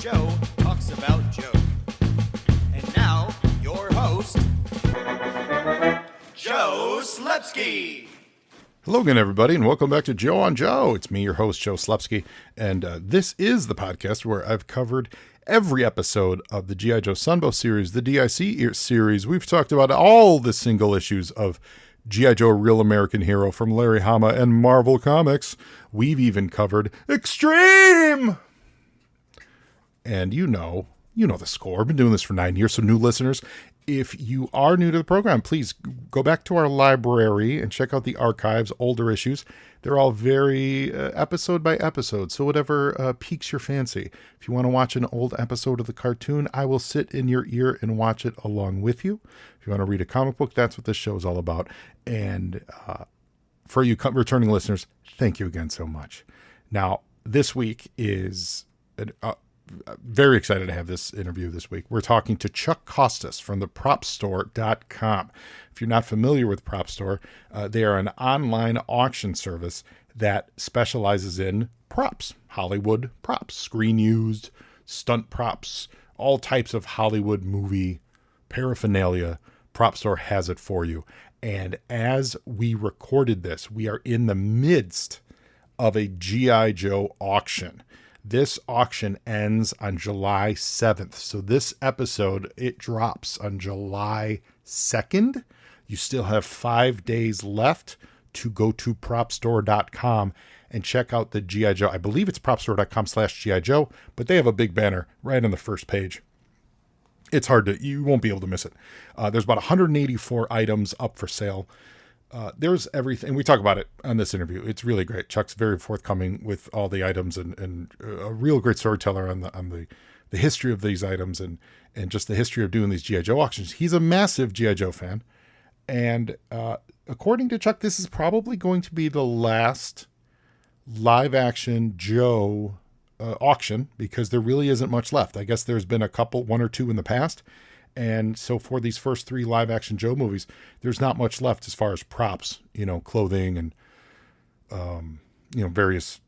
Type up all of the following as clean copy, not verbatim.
Joe talks about Joe. And now, your host, Joe Slepsky. Hello again, everybody, and welcome back to Joe on Joe. It's me, your host, Joe Slepsky, and this is the podcast where I've covered every episode of the G.I. Joe Sunbow series, the DIC series. We've talked about all the single issues of G.I. Joe Real American Hero from Larry Hama and Marvel Comics. We've even covered Extreme! And you know the score. I've been doing this for 9 years, so new listeners, if you are new to the program, please go back to our library and check out the archives, older issues. They're all very episode by episode, so whatever piques your fancy. If you want to watch an old episode of the cartoon, I will sit in your ear and watch it along with you. If you want to read a comic book, that's what this show is all about. And for you returning listeners, thank you again so much. Now, this week is very excited to have this interview this week. We're talking to Chuck Costas from the PropStore.com. If you're not familiar with PropStore, they are an online auction service that specializes in props, Hollywood props, screen used, stunt props, all types of Hollywood movie paraphernalia. PropStore has it for you. And as we recorded this, we are in the midst of a G.I. Joe auction. This auction ends on July 7th. So this episode, it drops on July 2nd. You still have 5 days left to go to propstore.com and check out the G.I. Joe. I believe it's propstore.com/G.I. Joe, but they have a big banner right on the first page. It's you won't be able to miss it. There's about 184 items up for sale. There's everything. We talk about it on this interview. It's really great. Chuck's very forthcoming with all the items and a real great storyteller on the history of these items and just the history of doing these G.I. Joe auctions. He's a massive G.I. Joe fan. And according to Chuck, this is probably going to be the last live action Joe auction because there really isn't much left. I guess there's been one or two in the past. And so for these first 3 live action Joe movies, there's not much left as far as props, clothing and, various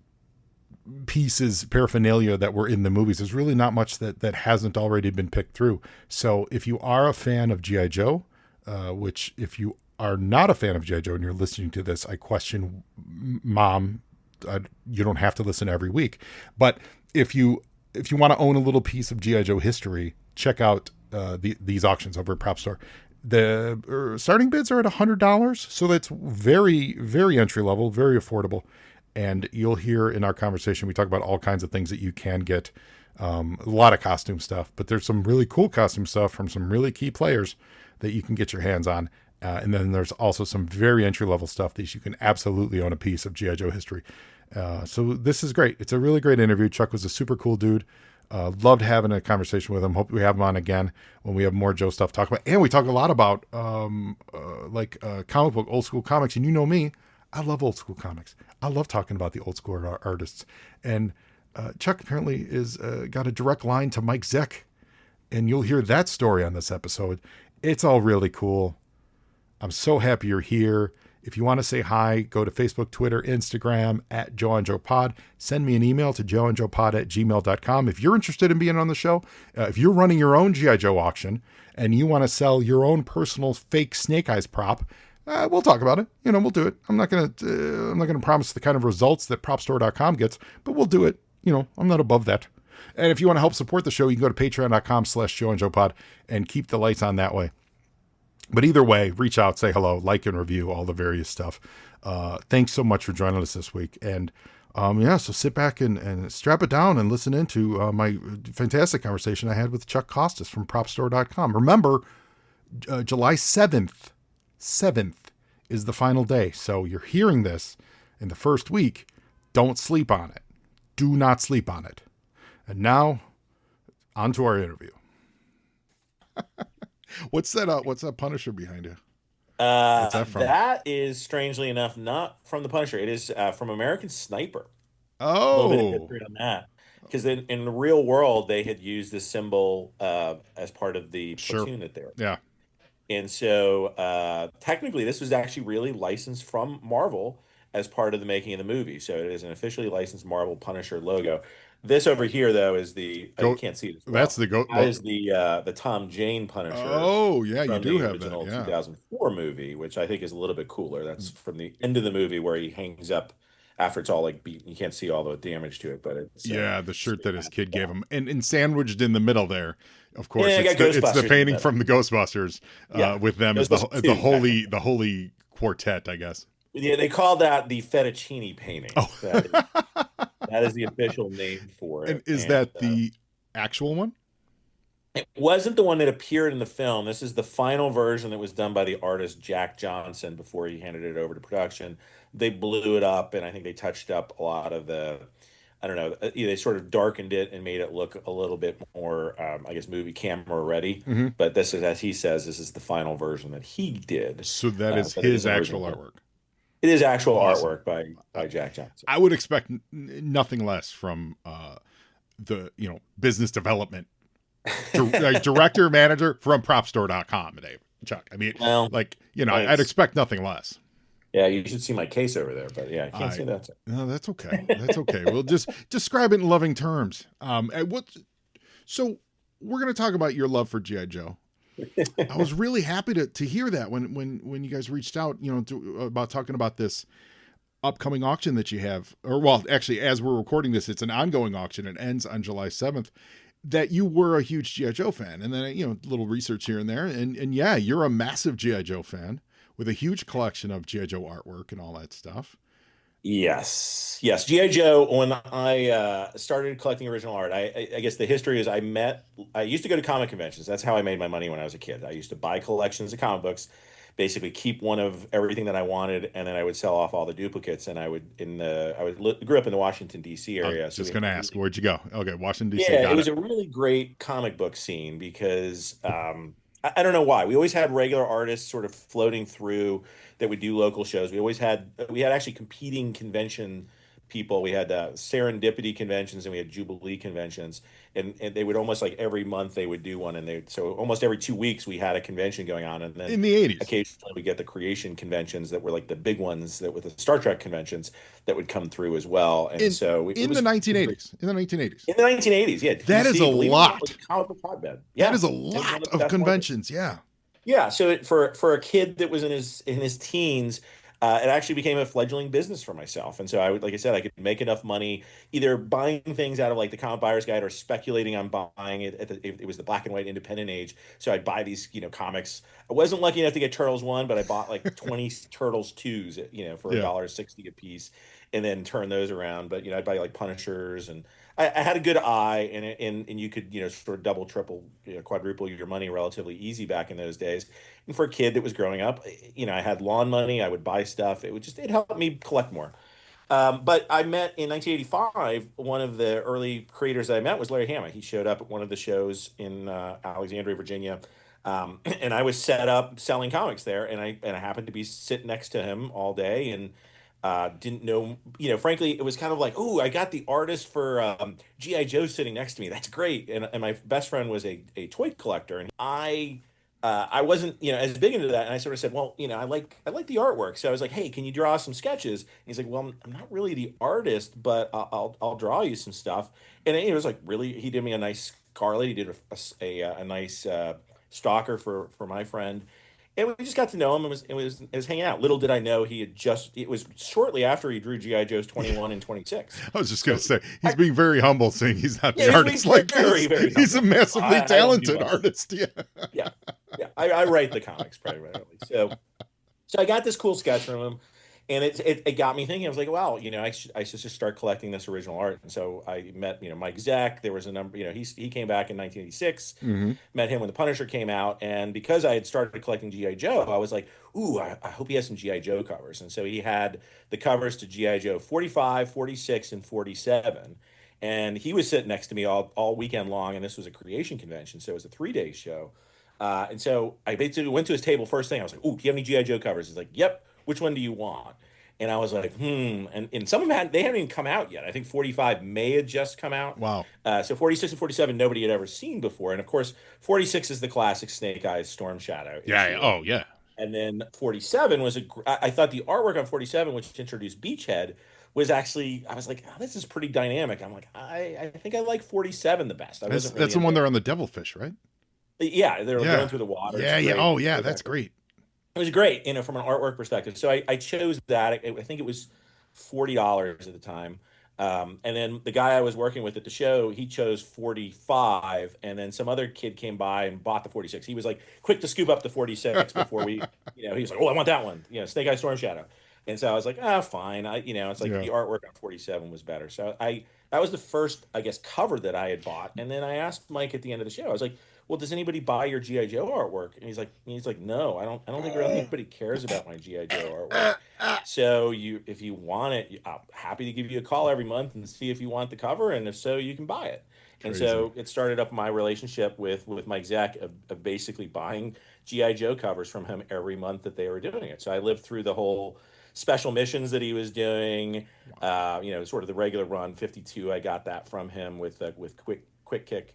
pieces, paraphernalia that were in the movies. There's really not much that hasn't already been picked through. So if you are a fan of G.I. Joe, which if you are not a fan of G.I. Joe and you're listening to this, I question, Mom, you don't have to listen every week. But if you want to own a little piece of G.I. Joe history, check out these auctions over at PropStore. The starting bids are at $100, so that's very, very entry level, very affordable. And you'll hear in our conversation, we talk about all kinds of things that you can get. A lot of costume stuff, but there's some really cool costume stuff from some really key players that you can get your hands on. And then there's also some very entry level stuff that you can absolutely own a piece of G.I. Joe history. So this is great. It's a really great interview. Chuck was a super cool dude. Loved having a conversation with him. Hope we have him on again when we have more Joe stuff to talk about. And we talk a lot about comic book, old school comics. And you know me, I love old school comics. I love talking about the old school artists. And Chuck apparently is got a direct line to Mike Zeck. And you'll hear that story on this episode. It's all really cool. I'm so happy you're here. If you want to say hi, go to Facebook, Twitter, Instagram at Joe and Joe Pod. Send me an email to joeandjoepod@gmail.com. If you're interested in being on the show, if you're running your own G.I. Joe auction and you want to sell your own personal fake Snake Eyes prop, we'll talk about it. We'll do it. I'm not going to promise the kind of results that propstore.com gets, but we'll do it. I'm not above that. And if you want to help support the show, you can go to patreon.com/joeandjoepod and keep the lights on that way. But either way, reach out, say hello, like and review all the various stuff. Thanks so much for joining us this week. And so sit back and strap it down and listen into my fantastic conversation I had with Chuck Costas from PropStore.com. Remember, July 7th is the final day. So you're hearing this in the first week. Don't sleep on it. Do not sleep on it. And now, on to our interview. What's that Punisher behind you? What's that from? That is, strangely enough, not from the Punisher. It is from American Sniper. Oh, a little bit of history on that, because in the real world they had used this symbol as part of the platoon that they were. Yeah. And so technically this was actually really licensed from Marvel as part of the making of the movie. So it is an officially licensed Marvel Punisher logo. This over here, though, is the you Go. can't see it as That's well. the go. That Well, is the Tom Jane Punisher oh yeah, you from do the have that. original Yeah. 2004 movie, which I think is a little bit cooler. That's from the end of the movie where he hangs up after it's all like beaten. You can't see all the damage to it, but Yeah, the it's shirt that his kid gave yeah, him, and sandwiched in the middle there, of course, I it's got the Ghostbusters in the painting middle. from the Ghostbusters, Yeah, with them as Ghostbusters as 2, technically. the holy quartet, I guess. Yeah, they call that the fettuccine painting. Oh, That is the official name for and it. is And that the actual one? it wasn't the one that appeared in the film. This is the final version that was done by the artist Jack Johnson before he handed it over to production. They blew it up, and I think they touched up a lot of the, I don't know, they sort of darkened it and made it look a little bit more, I guess, movie camera ready. Hmm. But this is, as he says, this is the final version that he did. So that is But it is his an actual original. artwork. It is actual Awesome. artwork by Uh, Jack Johnson. I would expect nothing less from the business development director manager from propstore.com, Dave Chuck. I mean, Well, like I'd thanks. expect nothing less. Yeah, you should see my case over there, but yeah, I can't I say that. No, that's okay. That's okay. We'll just describe it in loving terms. And so we're going to talk about your love for GI Joe. I was really happy to hear that when you guys reached out, about talking about this upcoming auction that you have, or well, actually, as we're recording this, it's an ongoing auction. It ends on July 7th. That you were a huge GI Joe fan, and then a little research here and there, and yeah, you're a massive GI Joe fan with a huge collection of GI Joe artwork and all that stuff. Yes, yes. GI Joe. When I started collecting original art, I guess the history is I used to go to comic conventions. That's how I made my money when I was a kid. I used to buy collections of comic books, basically keep one of everything that I wanted, and then I would sell off all the duplicates. And grew up in the Washington D.C. I was area, so just we going to had ask, where'd you go? Okay, Washington D.C. yeah, it Got was it. a really great comic book scene because I don't know why. We always had regular artists sort of floating through that would do local shows. We had actually competing convention people. We had serendipity conventions and we had jubilee conventions, and they would almost like every month they would do one, and they so almost every 2 weeks we had a convention going on, and then In the 80s. occasionally we get the creation conventions that were like the big ones that with the Star Trek conventions that would come through as well, and In so it in was the it was great. 1980s. In the 1980s. In the 1980s, yeah, That is a DC, believe it or not, was lot. a comic book hotbed. That Yeah, is a it was one lot of the of best markets. conventions. Yeah. Yeah, so for a kid that was in his teens, it actually became a fledgling business for myself. And so I would, like I said, I could make enough money either buying things out of like the Comic Buyer's Guide or speculating on buying it. It was the black and white independent age, so I'd buy these comics. I wasn't lucky enough to get Turtles one, but I bought like 20 Turtles twos, for a Yeah. dollar 60 a piece, and then turn those around. But I'd buy like Punishers, and I had a good eye, and you could sort of double, triple, quadruple your money relatively easy back in those days. And for a kid that was growing up, I had lawn money. I would buy stuff. It helped me collect more. But I met in 1985, one of the early creators that I met was Larry Hama. He showed up at one of the shows in Alexandria, Virginia. And I was set up selling comics there, and I happened to be sitting next to him all day, and didn't know, frankly, it was kind of like, oh, I got the artist for GI Joe sitting next to me. That's great. And my best friend was a toy collector, and I wasn't, as big into that. And I sort of said, well, I like the artwork. So I was like, hey, can you draw some sketches? And he's like, well, I'm not really the artist, but I'll draw you some stuff. And it was like really, he did me a nice Scarlet. He did a nice stalker for my friend. And we just got to know him, and it was hanging out. Little did I know it was shortly after he drew GI Joe's 21 and 26. I was just going So to say, he's being very humble saying he's not yeah, the he's artist being like very, this. very He's a humble. massively I don't do talented much. artist. Yeah. Yeah, yeah. I write the comics primarily. So I got this cool sketch from him, and it got me thinking. I was like, wow, I should just start collecting this original art. And so I met Mike Zeck. There was a number. He came back in 1986. Hmm. Met him when the Punisher came out, and because I had started collecting GI Joe, I was like, ooh, I hope he has some GI Joe covers. And so he had the covers to GI Joe 45, 46, and 47. And he was sitting next to me all weekend long, and this was a creation convention, so it was a 3 day show. And so I basically went to his table first thing. I was like, "Ooh, do you have any GI Joe covers?" He's like, "Yep. Which one do you want?" And I was like, "Hmm." And some of them they hadn't even come out yet. I think 45 may have just come out. Wow. So 46 and 47 nobody had ever seen before. And of course, 46 is the classic Snake Eyes Storm Shadow Yeah. issue. Oh, yeah. And then 47 was I thought the artwork on 47, which introduced Beachhead, was actually, I was like, oh, this is pretty dynamic. I'm like, I think I like 47 the best. I That's wasn't that's really the one into, they're on the devilfish, right? yeah, they're like going Yeah. through the water. It's Yeah, yeah. great. Oh, yeah, that's great. It was great, from an artwork perspective. So I chose that. I think it was $40 at the time. And then the guy I was working with at the show, he chose 45, and then some other kid came by and bought the 46. He was like quick to scoop up the 46 before we, he was like, "Oh, I want that one." Snake Eye Storm Shadow. And so I was like, "Ah, fine." It's like Yeah. the artwork on 47 was better. So that was the first, I guess, cover that I had bought. And then I asked Mike at the end of the show. I was like, "Well, does anybody buy your GI Joe artwork?" And he's like, "No, I don't think really anybody cares about my GI Joe artwork. So if you want it, I'm happy to give you a call every month and see if you want the cover, and if so, you can buy it." And Crazy. so it started up my relationship with Mike Zeck of basically buying GI Joe covers from him every month that they were doing it. So I lived through the whole special missions that he was doing. Sort of the regular run 52. I got that from him with quick kick.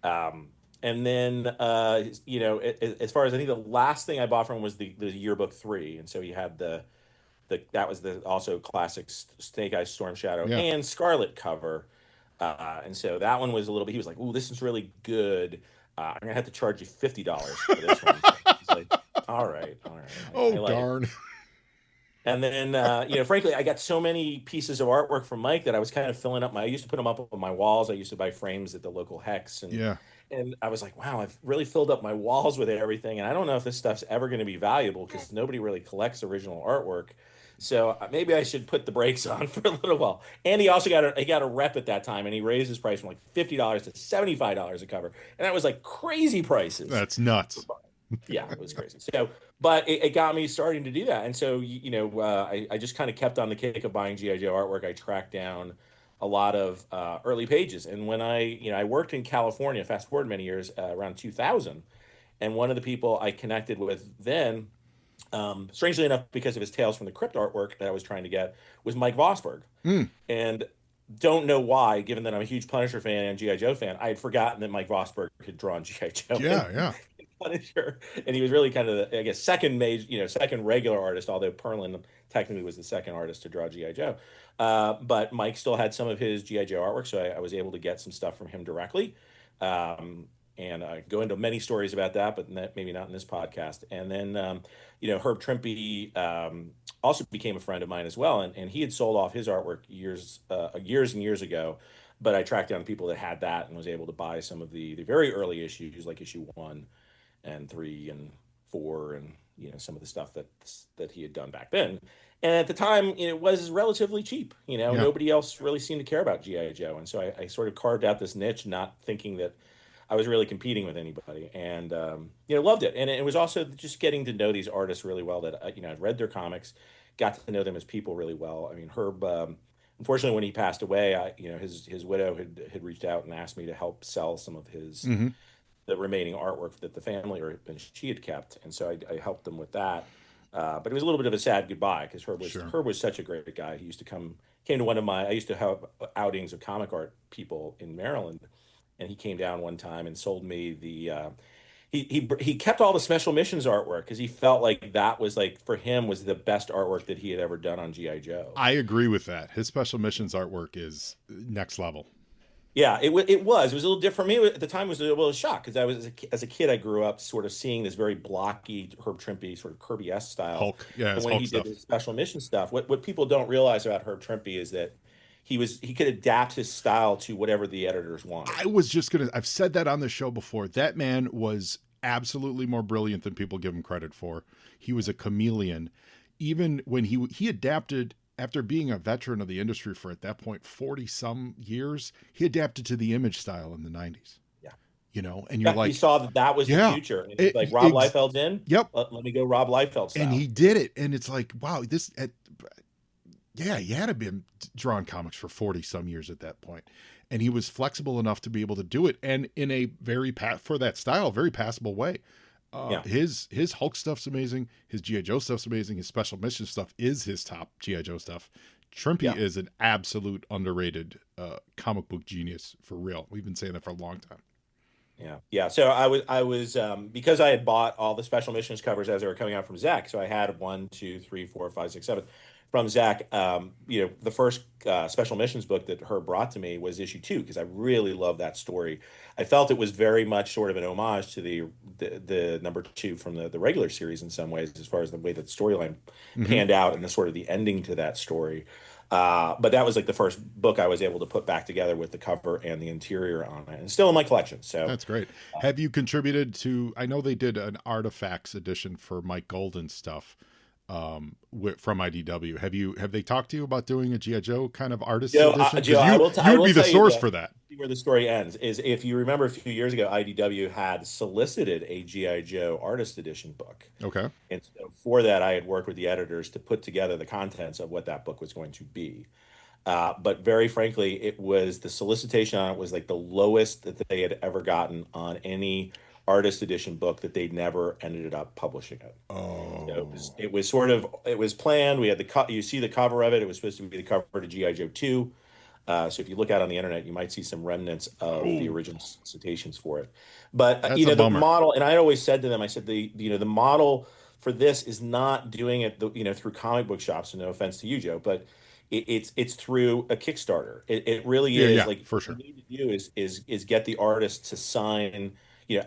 Um, and then, as far as I think the last thing I bought from him was the yearbook 3, and so he had that was the also classic Snake Eyes Storm Shadow Yeah. and Scarlet cover, and so that one was a little bit. He was like, "Ooh, this is really good. I'm gonna have to charge you $50 for this one." So he's like, "All right, all right, Oh, I like it." darn. And then, frankly, I got so many pieces of artwork from Mike that I was kind of filling up I used to put them up on my walls. I used to buy frames at the local Hex, Yeah. and I was like, wow, I've really filled up my walls with everything. And I don't know if this stuff's ever going to be valuable because nobody really collects original artwork. So maybe I should put the brakes on for a little while. And he got a rep at that time, and he raised his price from like $50 to $75 a cover, and that was like crazy prices. That's nuts. Yeah, it was crazy. So, but it got me starting to do that. And so, I just kind of kept on the kick of buying GI Joe artwork. I tracked down a lot of early pages, and when I worked in California, fast forward many years, around 2000, and one of the people I connected with then, strangely enough, because of his Tales from the Crypt artwork that I was trying to get, was Mike Vosberg. Mm. And don't know why, given that I'm a huge Punisher fan and GI Joe fan, I had forgotten that Mike Vosberg had drawn GI Joe Yeah, yeah. in Punisher, and he was really kind of the, I guess, second major, second regular artist. Although Perlin technically was the second artist to draw GI Joe, but Mike still had some of his GI Joe artwork, so I was able to get some stuff from him directly. And go into many stories about that, but maybe not in this podcast. And then, Herb Trimpe also became a friend of mine as well, and he had sold off his artwork years and years ago. But I tracked down people that had that and was able to buy some of the very early issues, like issue 1 and 3 and 4, and some of the stuff that he had done back then. And at the time, it was relatively cheap. Yeah. Nobody else really seemed to care about GI Joe, and so I sort of carved out this niche, not thinking that I was really competing with anybody, and loved it. And it was also just getting to know these artists really well. That I'd read their comics, got to know them as people really well. I mean, Herb. Unfortunately, when he passed away, his widow had reached out and asked me to help sell some of his Hmm. the remaining artwork that the family or she had kept, and so I helped them with that. But it was a little bit of a sad goodbye because Sure. Herb was such a great guy. He used to came to one of my I used to have outings of comic art people in Maryland, and he came down one time and sold me the. He kept all the special missions artwork because he felt like that was like for him was the best artwork that he had ever done on GI Joe. I agree with that. His special missions artwork is next level. Yeah, it was a little different for me at the time. It was a little shock because I was as a kid I grew up sort of seeing this very blocky Herb Trimpe sort of Kirby-esque style, Hulk. Yeah, and his when Hulk he did stuff. his special mission stuff, what people don't realize about Herb Trimpe is that he could adapt his style to whatever the editors wanted. I was just going to, I've said that on the show before. That man was absolutely more brilliant than people give him credit for. He was a chameleon. Even when he adapted after being a veteran of the industry for at that point 40 some years, he adapted to the Image style in the 90s. Yeah, And you're yeah, he like, saw that was the yeah, future, and he's like Rob Liefeld's in. yep. Let me go Rob Liefeld And style. he did it. And it's like, wow, yeah, he had to been drawing comics for 40 some years at that point. And he was flexible enough to be able to do it. And in a for that style, very passable way. Yeah. His Hulk stuff's amazing. His G.I. Joe stuff's amazing. His special mission stuff is his top G.I. Joe stuff. Trimpe Yeah. is an absolute underrated comic book genius for real. We've been saying that for a long time. Yeah. So I was because I had bought all the special missions covers as they were coming out from Zach. So I had one, two, three, four, five, six, seven from Zach. The first special missions book that her brought to me was issue 2 because I really love that story. I felt it was very much sort of an homage to the number 2 from the regular series in some ways, as far as the way that the storyline Hmm. panned out and the sort of the ending to that story. But that was like the first book I was able to put back together with the cover and the interior on it. And it's still in my collection. So That's great. Have you contributed to? I know they did an Artifacts edition for Mike Golden stuff from IDW. Have they talked to you about doing a GI Joe kind of artist edition? Joe, Because you I would will be the tell you source that for that. where the story ends is if you remember a few years ago, IDW had solicited a GI Joe artist edition book, Okay. and so for that, I had worked with the editors to put together the contents of what that book was going to be. But very frankly, it was the solicitation on it was like the lowest that they had ever gotten on any artist edition book that they never ended up publishing it. So Oh, it was sort of it was planned. We had you see the cover of it. It was supposed to be the cover to GI Joe 2. So if you look out on the internet, you might see some remnants of the oh, original solicitations for it. But that's a the bummer. model, and I always said to them, I said the model for this is not doing it through comic book shops. And no offense to you, Joe, but it's through a Kickstarter. It really Yeah, is yeah, like for what sure. you need to do is get the artist to sign,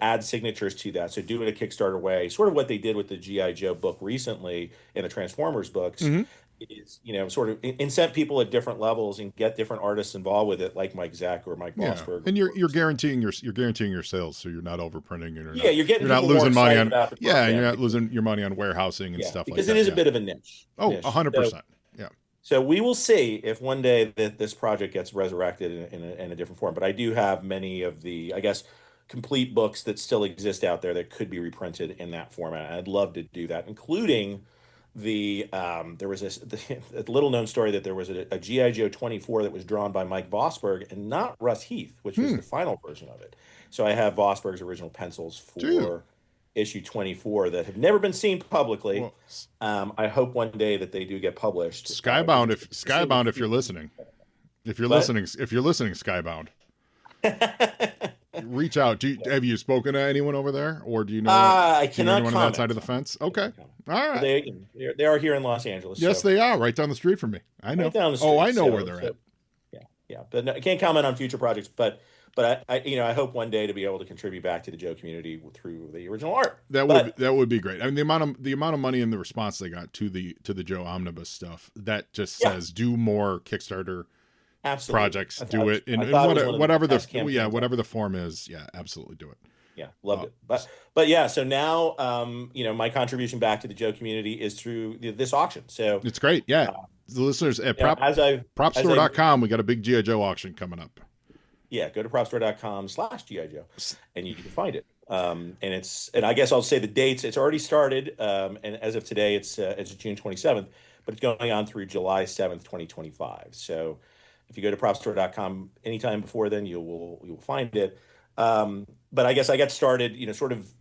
add signatures to that. So do it a Kickstarter way, sort of what they did with the GI Joe book recently in the Transformers books Hmm. is sort of incent people at different levels and get different artists involved with it, like Mike Zack or Mike Yeah, Vosberg. and you're guaranteeing your sales, so you're not overprinting and Yeah, you're getting you're not people more losing money excited on, about the yeah, and you're program not losing your money on warehousing and yeah, stuff like because it that. is a Yeah. bit of a niche. Oh, Niche. So 100%. Yeah. so we will see if one day that this project gets resurrected in a different form. But I do have many of the, I guess, complete books that still exist out there that could be reprinted in that format. I'd love to do that, including there was a little known story that there was a GI Joe 24 that was drawn by Mike Vosberg and not Russ Heath, which was Hmm. the final version of it. So I have Vosberg's original pencils Do you? for issue 24 that have never been seen publicly. Well, I hope one day that they do get published because Skybound, if it's a Skybound, if you're huge. listening, But if you're listening, Skybound, uh, reach out. Have you spoken to anyone over there, or I do you know cannot anyone on that side of comment. the fence? I Okay, cannot comment. all But right. they are here in Los Angeles, Yes, so they are right down the street from me. I right know. down the Oh, I street. know where So they're at. so yeah, yeah. But no, I can't comment on future projects. But I hope one day to be able to contribute back to the Joe community through the original art. But That would be great. I mean, the amount of money and the response they got to the Joe Omnibus stuff, that just yeah, says do more Kickstarter absolutely. projects, do it in I thought it was one of the whatever best campaigns ever. whatever the form is. Yeah, absolutely do it. Yeah, loved Uh, it. But yeah, so now my contribution back to the Joe community is through this auction. So it's great. Yeah, uh, the listeners at as I propstore.com, we got a big GI Joe auction coming up. yeah, go to propstore.com/GI Joe and you can find it. And I guess I'll say the dates. It's already started. And as of today, it's June 27th, but it's going on through July 7th, 2025. So if you go to propstore.com anytime before then, you will find it. But I guess I got started, sort of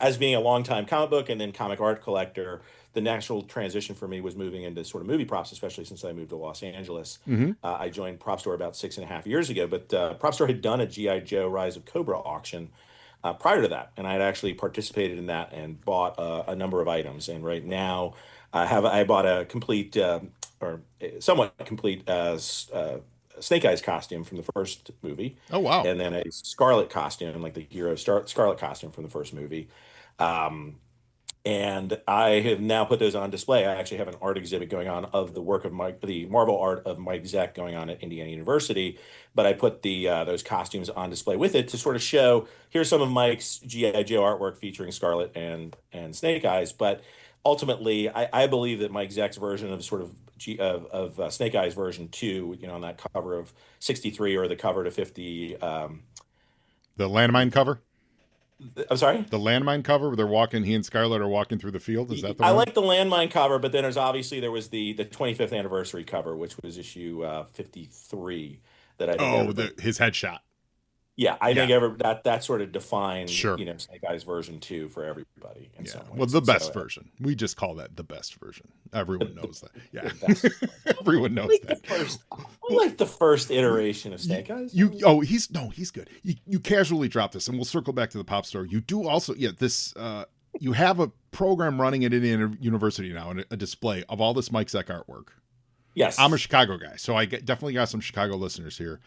as being a longtime comic book and then comic art collector. The natural transition for me was moving into sort of movie props, especially since I moved to Los Angeles. Hmm. I joined Prop Store about 6.5 years ago, but Prop Store had done a GI Joe Rise of Cobra auction prior to that, and I had actually participated in that and bought a number of items. And right now, I bought a complete or somewhat complete Snake Eyes costume from the first movie, Oh wow, and then a Scarlet costume, like the hero Scarlet costume from the first movie. Um, and I have now put those on display. I actually have an art exhibit going on of the work of the Marvel art of Mike Zeck going on at Indiana University. But I put those costumes on display with it to sort of show here's some of Mike's GI Joe artwork featuring Scarlet and Snake Eyes. But ultimately, I believe that Mike Zeck's version of sort of Snake Eyes version 2, on that cover of 63 or the cover to 50. the landmine cover, I'm sorry. the landmine cover where they're walking. He and Scarlett are walking through the field. Is that the I one? like the landmine cover, but then there was the 25th anniversary cover, which was issue 53 that I think Oh, everybody. his headshot. Yeah, I Yeah, think that sort of defined sure. Snake Eyes version 2 for everybody in Yeah. some Well, ways. the So best version. We just call that the best version. Everyone knows that. the Yeah. best, Everyone knows like the that. first, Well, like the first iteration of you, Snake Eyes. you oh he's no he's good. You casually drop this, and we'll circle back to the pop store. You do also this you have a program running at Indiana University now, and a display of all this Mike Zeck artwork. I'm a Yes. Chicago guy, so definitely got some Chicago listeners here.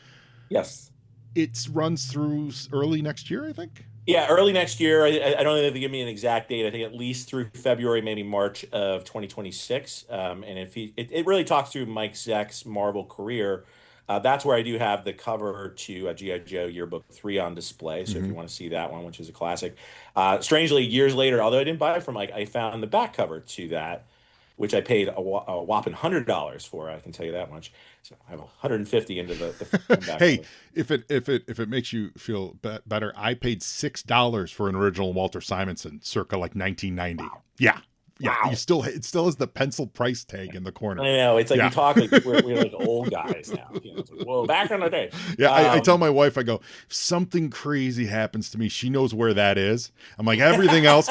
Yes. It runs through early next year, I think. Yeah, early next year. I don't know if they give me an exact date. I think at least through February, maybe March of 2026. And if it really talks through Mike Zeck's Marvel career. That's where I do have the cover to G.I. Joe Yearbook 3 on display. So if Mm-hmm. you want to see that one, which is a classic. Strangely, years later, although I didn't buy it from Mike, I found the back cover to that, which I paid a whopping $100 for. I can tell you that much. So I have 150 into the back Hey, cover. if it makes you feel better, I paid $6 for an original Walter Simonson, circa like 1990. Wow. Yeah, yeah. Wow. It still has the pencil price tag in the corner. I know. It's like we Yeah, talk like we're like old guys now. It's like, whoa, back in the day. yeah. I tell my wife, I go, if something crazy happens to me, she knows where that is. I'm like, everything else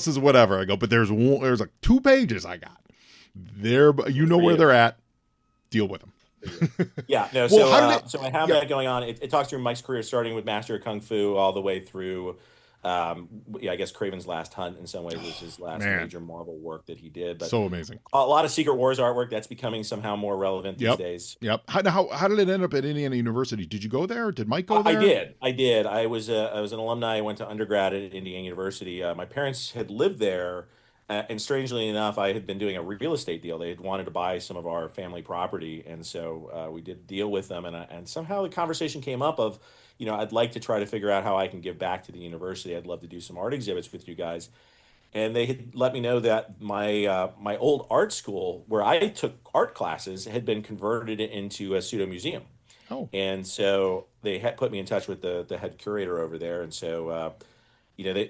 is whatever. I go, but there's like 2 pages I got there, but you know For where you. they're at. Deal with them. Yeah, no. Well, So, how did it? so I have Yeah. that going on. It talks through Mike's career, starting with Master of Kung Fu, all the way through. Yeah, I guess Craven's Last Hunt in some ways was his last Man, major Marvel work that he did. But so amazing. a lot of Secret Wars artwork that's becoming somehow more relevant these Yep. days. Yep. How did it end up at Indiana University? Did you go there? Did Mike go I there? did. I did. I was an alumni. I went to undergrad at Indiana University. My parents had lived there, and strangely enough, I had been doing a real estate deal. They had wanted to buy some of our family property, and so we did a deal with them. And somehow the conversation came up of, I'd like to try to figure out how I can give back to the university. I'd love to do some art exhibits with you guys. And they had let me know that my old art school, where I took art classes, had been converted into a pseudo museum. Oh, And so they had put me in touch with the head curator over there. And so,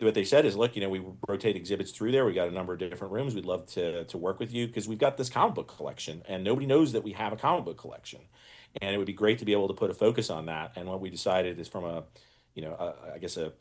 what they said is, look, we rotate exhibits through there. We got a number of different rooms. We'd love to work with you because we've got this comic book collection, and nobody knows that we have a comic book collection. And it would be great to be able to put a focus on that. And what we decided is from I guess a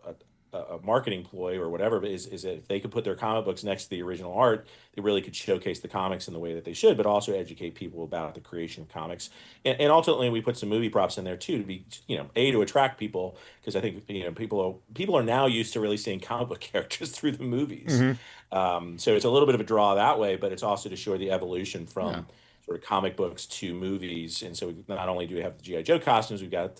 marketing ploy or whatever is that if they could put their comic books next to the original art, they really could showcase the comics in the way that they should, but also educate people about the creation of comics. And ultimately, we put some movie props in there too to be, to attract people, because I think people are now used to really seeing comic book characters through the movies. hmm, So it's a little bit of a draw that way, but it's also to show the evolution yeah. from sort of comic books to movies. And so not only do we have the GI Joe costumes, we've got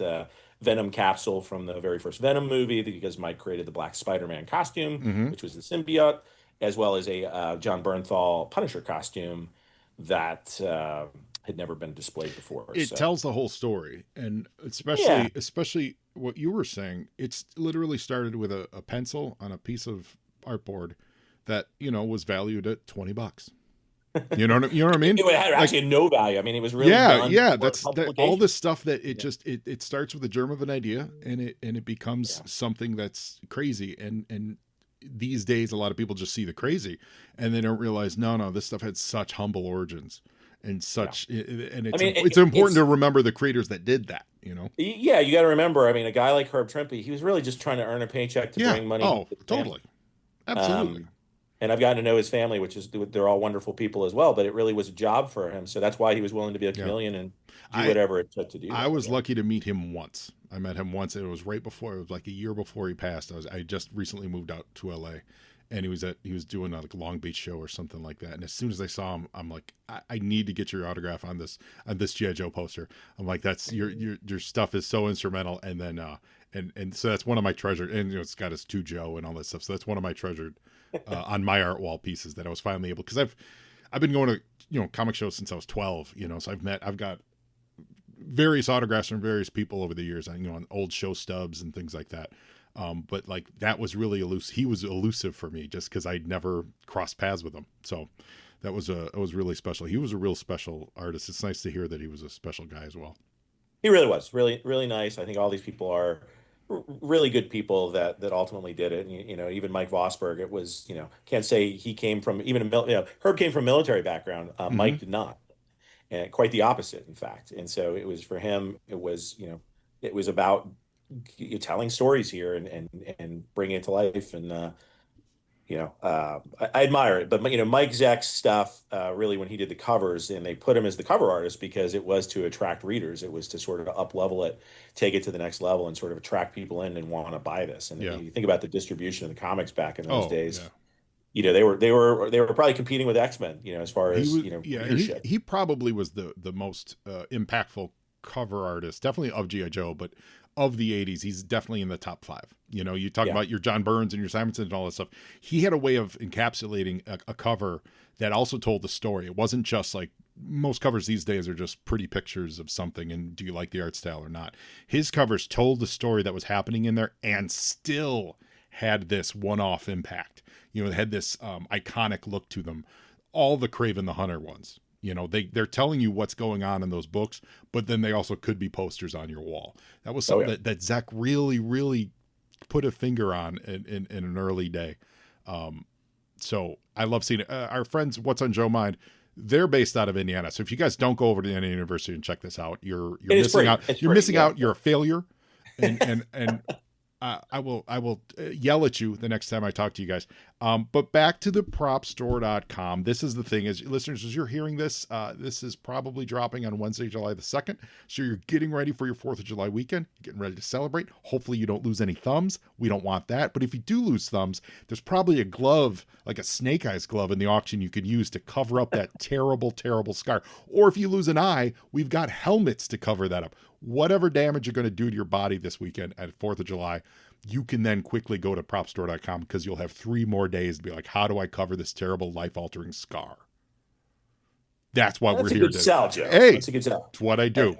Venom capsule from the very first Venom movie, because Mike created the Black Spider-Man costume, Hmm. which was the symbiote, as well as a John Bernthal Punisher costume that had never been displayed before. It So tells the whole story, and yeah, especially what you were saying. It's literally started with a pencil on a piece of artboard that was valued at $20. You know what I mean? it had Like, actually no value. I mean, it was really yeah, done yeah. for That's all publication. this stuff that it Yeah, just it starts with the germ of an idea, and it becomes yeah, something that's crazy. And these days, a lot of people just see the crazy, and they don't realize, no, this stuff had such humble origins, and yeah. and I it's mean, it's important it's to remember the creators that did that. yeah. You got to remember. I mean, a guy like Herb Trimpe, he was really just trying to earn a paycheck to Yeah. bring money home Oh, to the family. totally. Absolutely. Um, and I've gotten to know his family, which is they're all wonderful people as well. But it really was a job for him, so that's why he was willing to be a Yeah. chameleon and do I whatever it took to do I that. was Yeah. lucky to meet him once. I met him once. It was right before. It was like a year before he passed. I just recently moved out to LA, and he was doing like a Long Beach show or something like that. And as soon as I saw him, I'm like, I need to get your autograph on this GI Joe poster. I'm like, that's your stuff is so instrumental. And then and so that's one of my treasured. And it's got his to Joe and all that stuff. So that's one of my treasured on my art wall pieces that I was finally able, because I've been going to comic shows since I was 12. So I've got various autographs from various people over the years, on old show stubs and things like that. But like that was really elusive. He was elusive for me just because I'd never crossed paths with him. So it was really special. He was a real special artist. It's nice to hear that he was a special guy as well. He really was really really nice. I think all these people are really good people that ultimately did it. And, even Mike Vosberg. It was can't say he came from even Herb came from a military background. Mm-hmm. Mike did not, and quite the opposite, in fact. And so it was for him. It was about telling stories here and bringing it to life. And I admire it. But Mike Zeck's stuff, really, when he did the covers, and they put him as the cover artist because it was to attract readers. It was to sort of up level it, take it to the next level, and sort of attract people in and want to buy this. And Yeah. you think about the distribution of the comics back in those Oh, days. yeah. They were probably competing with X-Men, as far He as was, yeah, and readership. he probably was the most impactful cover artist, definitely of GI Joe, but of the '80s, he's definitely in the top five. You talk Yeah. about your John Burns and your Simonson and all that stuff. He had a way of encapsulating a cover that also told the story. It wasn't just like most covers these days are just pretty pictures of something and do you like the art style or not. His covers told the story that was happening in there and still had this one-off impact. It had this iconic look to them. All the Craven the Hunter ones. They're telling you what's going on in those books, but then they also could be posters on your wall. That was something that Zach really, really put a finger on in an early day. So I love seeing it. Our friends, What's on Joe Mind, they're based out of Indiana. So if you guys don't go over to Indiana University and check this out, you're missing out. You're missing out. You're a failure. And I will yell at you the next time I talk to you guys. But back to the propstore.com. This is the thing is, listeners, as you're hearing this, this is probably dropping on Wednesday, July the 2nd. So you're getting ready for your 4th of July weekend, getting ready to celebrate. Hopefully you don't lose any thumbs. We don't want that. But if you do lose thumbs, there's probably a glove, like a Snake Eyes glove in the auction you could use to cover up that terrible, terrible scar. Or if you lose an eye, we've got helmets to cover that up. Whatever damage you're going to do to your body this weekend at 4th of July, you can then quickly go to propstore.com because you'll have 3 more days to be like, how do I cover this terrible life-altering scar? That's why we're here. That's a good sell, Joe. Hey, that's a good sell. It's what I do.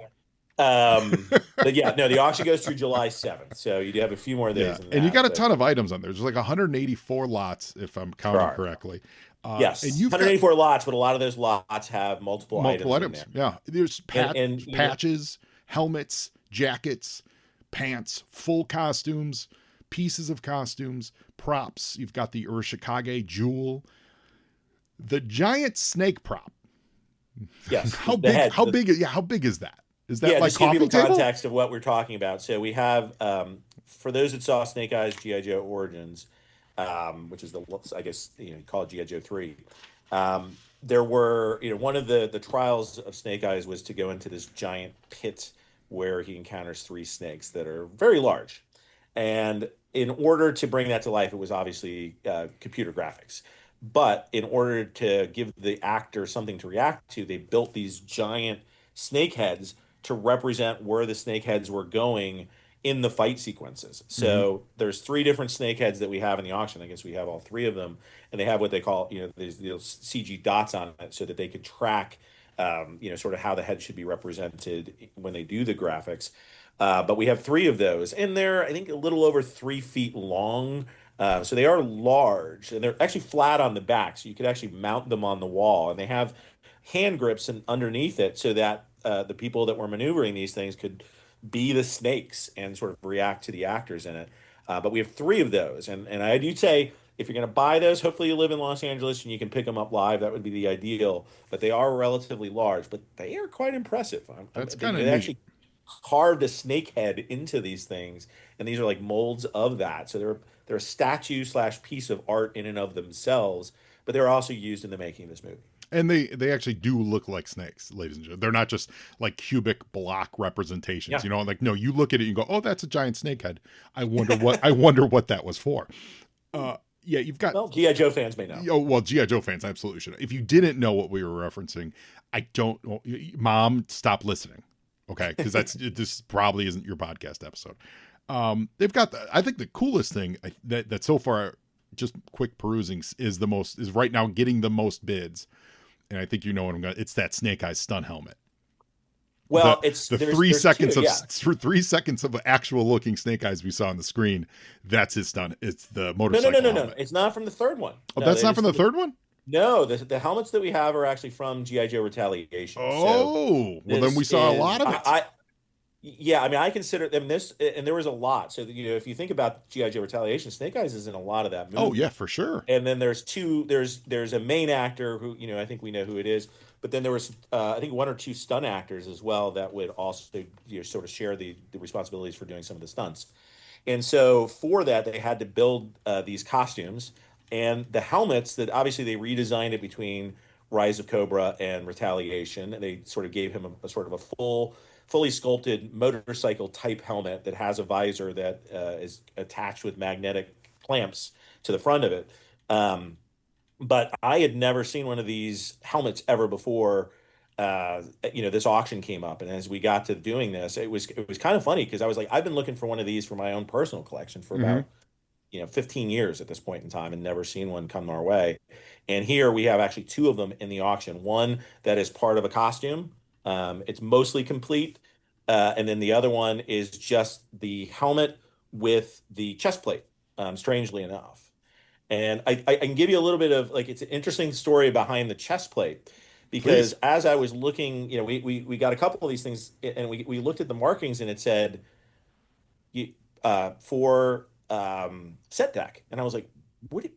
But yeah, no, the auction goes through July 7th, so you do have a few more days. Yeah. And you got a ton of items on there. There's like 184 lots, if I'm counting correctly. Yes, and you've 184 lots, but a lot of those lots have multiple items. In there. Yeah, there's patches, helmets, jackets, pants, full costumes, pieces of costumes, props. You've got the Urashikage jewel, the giant snake prop. Yes. How big? How big is that? Is that like just to give coffee people table? context of what we're talking about. So we have, for those that saw Snake Eyes GI Joe Origins, which is I guess you call it GI Joe 3. There were one of the trials of Snake Eyes was to go into this giant pit where he encounters 3 snakes that are very large, and in order to bring that to life, it was obviously computer graphics. But in order to give the actor something to react to, they built these giant snake heads to represent where the snake heads were going in the fight sequences. So there's 3 different snake heads that we have in the auction. I guess we have all 3 of them, and they have what they call these CG dots on it, so that they could track sort of how the head should be represented when they do the graphics. But we have 3 of those, and they're, I think, a little over 3 feet long. So they are large, and they're actually flat on the back, so you could actually mount them on the wall. And they have hand grips and underneath it, so that the people that were maneuvering these things could be the snakes and sort of react to the actors in it. But we have 3 of those, and I do say, if you're going to buy those, hopefully you live in Los Angeles and you can pick them up live. That would be the ideal. But they are relatively large, but they are quite impressive. That's kind of they neat. actually carved a snake head into these things, and these are like molds of that. So they're a statue / piece of art in and of themselves, but they're also used in the making of this movie. And they actually do look like snakes, ladies and gentlemen. They're not just like cubic block representations. Yeah. Like, no, you look at it and you go, oh, that's a giant snake head. I wonder what that was for. Yeah, you've got. Well, G.I. Joe fans may know. Oh, well, G.I. Joe fans absolutely should. If you didn't know what we were referencing, I don't know. Mom, stop listening. Okay, because this probably isn't your podcast episode. They've got I think the coolest thing that so far, just quick perusing, is right now getting the most bids, and I think what I'm going. It's that Snake Eyes stun helmet. Well, it's the 3 seconds of 3 seconds of actual looking Snake Eyes we saw on the screen. That's his stun. It's the motorcycle. No. It's not from the 3rd one. Oh, that's not from the 3rd one. No, the helmets that we have are actually from GI Joe Retaliation. Oh, well, then we saw a lot of it. Yeah, I mean, I consider them this, and there was a lot. So if you think about GI Joe Retaliation, Snake Eyes is in a lot of that movie. Oh yeah, for sure. And then there's a main actor who I think we know who it is, but then there was I think 1 or 2 stunt actors as well that would also sort of share the responsibilities for doing some of the stunts. And so for that, they had to build these costumes. And the helmets that obviously they redesigned it between Rise of Cobra and Retaliation. And they sort of gave him a sort of a fully sculpted motorcycle type helmet that has a visor that is attached with magnetic clamps to the front of it. Um, but I had never seen one of these helmets ever before. This auction came up, and as we got to doing this, it was kind of funny because I was like, I've been looking for one of these for my own personal collection for Hmm. about 15 years at this point in time and never seen one come our way. And here we have actually two of them in the auction. One that is part of a costume. It's mostly complete. And then the other one is just the helmet with the chest plate, strangely enough. And I can give you a little bit of like it's an interesting story behind the chest plate because Please. as I was looking, we got a couple of these things and we looked at the markings and it said you, for set deck. And I was like,